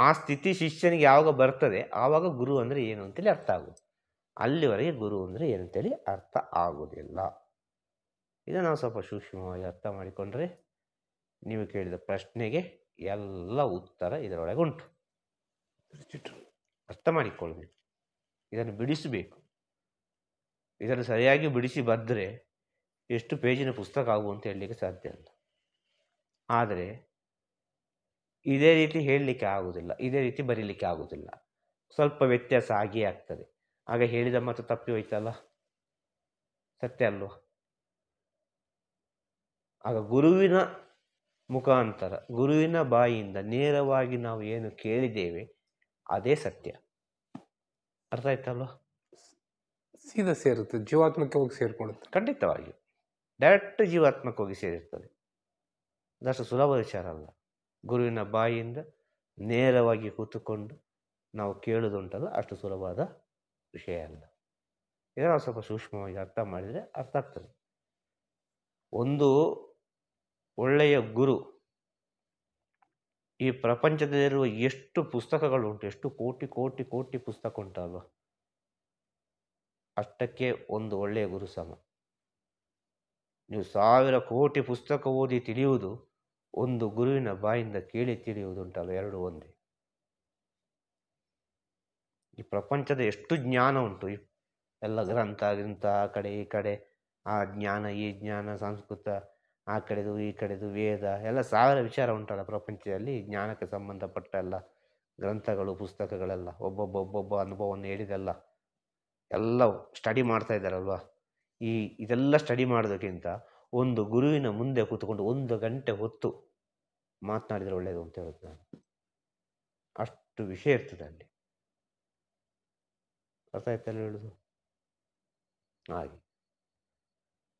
ಆ ಸ್ಥಿತಿ ಶಿಷ್ಯನಿಗೆ ಯಾವಾಗ ಬರ್ತದೆ, ಆವಾಗ ಗುರು ಅಂದರೆ ಏನು ಅಂತೇಳಿ ಅರ್ಥ ಆಗುದು. ಅಲ್ಲಿವರೆಗೆ ಗುರು ಅಂದರೆ ಏನಂತೇಳಿ ಅರ್ಥ ಆಗುವುದಿಲ್ಲ. ಇದನ್ನು ನಾವು ಸ್ವಲ್ಪ ಸೂಕ್ಷ್ಮವಾಗಿ ಅರ್ಥ ಮಾಡಿಕೊಂಡ್ರೆ ನೀವು ಕೇಳಿದ ಪ್ರಶ್ನೆಗೆ ಎಲ್ಲ ಉತ್ತರ ಇದರೊಳಗೆ ಉಂಟು. ಅರ್ಥ ಮಾಡಿಕೊಳ್ಳಬೇಕು, ಇದನ್ನು ಬಿಡಿಸಬೇಕು. ಇದನ್ನು ಸರಿಯಾಗಿ ಬಿಡಿಸಿ ಬಂದರೆ ಎಷ್ಟು ಪೇಜಿನ ಪುಸ್ತಕ ಆಗುವಂತ ಹೇಳಲಿಕ್ಕೆ ಸಾಧ್ಯ ಇಲ್ಲ. ಆದರೆ ಇದೇ ರೀತಿ ಹೇಳಲಿಕ್ಕೆ ಆಗುವುದಿಲ್ಲ, ಇದೇ ರೀತಿ ಬರೀಲಿಕ್ಕೆ ಆಗುವುದಿಲ್ಲ. ಸ್ವಲ್ಪ ವ್ಯತ್ಯಾಸ ಆಗಿಯೇ ಆಗ್ತದೆ. ಆಗ ಹೇಳಿದ ಮಾತು ತಪ್ಪಿ ಹೋಯ್ತಲ್ಲ, ಸತ್ಯ ಅಲ್ವ? ಆಗ ಗುರುವಿನ ಮುಖಾಂತರ ಗುರುವಿನ ಬಾಯಿಯಿಂದ ನೇರವಾಗಿ ನಾವು ಏನು ಕೇಳಿದ್ದೇವೆ ಅದೇ ಸತ್ಯ. ಅರ್ಥ ಆಯ್ತಲ್ವ? ಸೀದಾ ಸೇರುತ್ತೆ, ಜೀವಾತ್ಮಕ್ಕೆ ಹೋಗಿ ಸೇರಿಕೊಳ್ಳುತ್ತೆ. ಖಂಡಿತವಾಗಿ ಡೈರೆಕ್ಟ್ ಜೀವಾತ್ಮಕ್ಕೆ ಹೋಗಿ ಸೇರಿರ್ತದೆ. ಅದಷ್ಟು ಸುಲಭ ವಿಚಾರ ಅಲ್ಲ. ಗುರುವಿನ ಬಾಯಿಯಿಂದ ನೇರವಾಗಿ ಕೂತುಕೊಂಡು ನಾವು ಕೇಳೋದುಂಟಲ್ಲ, ಅಷ್ಟು ಸುಲಭವಾದ ವಿಷಯ ಅಲ್ಲ. ಇದನ್ನು ಸ್ವಲ್ಪ ಸೂಕ್ಷ್ಮವಾಗಿ ಅರ್ಥ ಮಾಡಿದರೆ ಅರ್ಥ ಆಗ್ತದೆ. ಒಂದು ಒಳ್ಳೆಯ ಗುರು, ಈ ಪ್ರಪಂಚದಲ್ಲಿರುವ ಎಷ್ಟು ಪುಸ್ತಕಗಳುಂಟು, ಎಷ್ಟು ಕೋಟಿ ಕೋಟಿ ಕೋಟಿ ಪುಸ್ತಕ ಉಂಟಲ್ವ, ಅಷ್ಟಕ್ಕೆ ಒಂದು ಒಳ್ಳೆಯ ಗುರು ಸಮ. ನೀವು 1000 ಕೋಟಿ ಪುಸ್ತಕ ಓದಿ ತಿಳಿಯುವುದು, ಒಂದು ಗುರುವಿನ ಬಾಯಿಂದ ಕೇಳಿ ತಿಳಿಯುವುದುಂಟಲ್ಲ, ಎರಡು ಒಂದೇ. ಈ ಪ್ರಪಂಚದ ಎಷ್ಟು ಜ್ಞಾನ ಉಂಟು, ಎಲ್ಲ ಗ್ರಂಥ ಆ ಕಡೆ ಈ ಕಡೆ, ಆ ಜ್ಞಾನ ಈ ಜ್ಞಾನ, ಸಂಸ್ಕೃತ ಆ ಕಡೆದು ಈ ಕಡೆದು, ವೇದ ಎಲ್ಲ 1000 ವಿಚಾರ ಉಂಟಲ್ಲ ಪ್ರಪಂಚದಲ್ಲಿ. ಜ್ಞಾನಕ್ಕೆ ಸಂಬಂಧಪಟ್ಟ ಎಲ್ಲ ಗ್ರಂಥಗಳು ಪುಸ್ತಕಗಳೆಲ್ಲ ಒಬ್ಬೊಬ್ಬ ಅನುಭವವನ್ನು ಹೇಳಿದೆಲ್ಲ ಎಲ್ಲ ಸ್ಟಡಿ ಮಾಡ್ತಾ ಇದ್ದಾರಲ್ವ. ಇದೆಲ್ಲ ಸ್ಟಡಿ ಮಾಡೋದಕ್ಕಿಂತ ಒಂದು ಗುರುವಿನ ಮುಂದೆ ಕೂತ್ಕೊಂಡು 1 ಗಂಟೆ ಹೊತ್ತು ಮಾತನಾಡಿದರೆ ಒಳ್ಳೆಯದು ಅಂತ ಹೇಳುತ್ತೆ ನಾನು. ಅಷ್ಟು ವಿಷಯ ಇರ್ತದೆ ಅಲ್ಲಿ. ಅರ್ಥ ಆಯ್ತಲ್ಲ ಹೇಳುದು? ಹಾಗೆ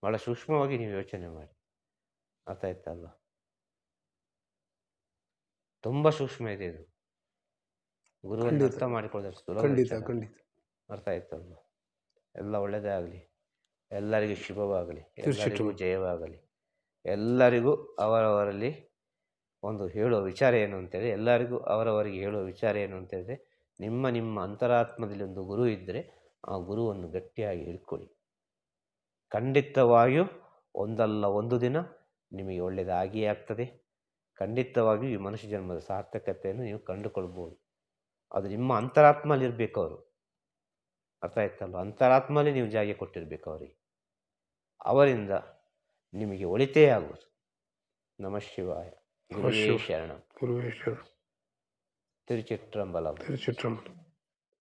ಭಾಳ ಸೂಕ್ಷ್ಮವಾಗಿ ನೀವು ಯೋಚನೆ ಮಾಡಿ. ಅರ್ಥ ಆಯ್ತಲ್ವ? ತುಂಬ ಸೂಕ್ಷ್ಮ ಇದೆ ಇದು. ಗುರುವನ್ನು ಅರ್ಥ ಮಾಡಿಕೊಳ್ಳೋದು ಸುಲಭ. ಅರ್ಥ ಆಯ್ತಲ್ವ? ಎಲ್ಲ ಒಳ್ಳೆಯದೇ ಆಗಲಿ, ಎಲ್ಲರಿಗೂ ಶುಭವಾಗಲಿ, ಎಲ್ಲರಿಗೂ ಜಯವಾಗಲಿ. ಎಲ್ಲರಿಗೂ ಅವರವರಲ್ಲಿ ಒಂದು ಹೇಳುವ ವಿಚಾರ ಏನು ಅಂತೇಳಿ, ಎಲ್ಲರಿಗೂ ಅವರವರಿಗೆ ಹೇಳುವ ವಿಚಾರ ಏನು ಅಂತೇಳಿದ್ರೆ, ನಿಮ್ಮ ಅಂತರಾತ್ಮದಲ್ಲಿ ಒಂದು ಗುರು ಇದ್ದರೆ ಆ ಗುರುವನ್ನು ಗಟ್ಟಿಯಾಗಿ ಹಿಡ್ಕೊಳ್ಳಿ. ಖಂಡಿತವಾಗಿಯೂ ಒಂದಲ್ಲ ಒಂದು ದಿನ ನಿಮಗೆ ಒಳ್ಳೆಯದಾಗಿಯೇ ಆಗ್ತದೆ. ಖಂಡಿತವಾಗಿಯೂ ಈ ಮನುಷ್ಯ ಜನ್ಮದ ಸಾರ್ಥಕತೆಯನ್ನು ನೀವು ಕಂಡುಕೊಳ್ಬೋದು. ಅದು ನಿಮ್ಮ ಅಂತರಾತ್ಮಲ್ಲಿ ಇರಬೇಕು ಅವರು. ಅರ್ಥ ಆಯ್ತಲ್ವ? ಅಂತರಾತ್ಮಲ್ಲಿ ನೀವು ಜಾಗ ಕೊಟ್ಟಿರ್ಬೇಕು ಅವರಿಗೆ. ಅವರಿಂದ ನಿಮಗೆ ಒಳಿತೇ ಆಗುವುದು. ನಮಃ ಶಿವಾಯ. ಗುರುವೇ ಶರಣಂ. ಗುರುವೇ ಶರಣಂ. ತಿರುಚಿಟ್ರಂಬಲಂ.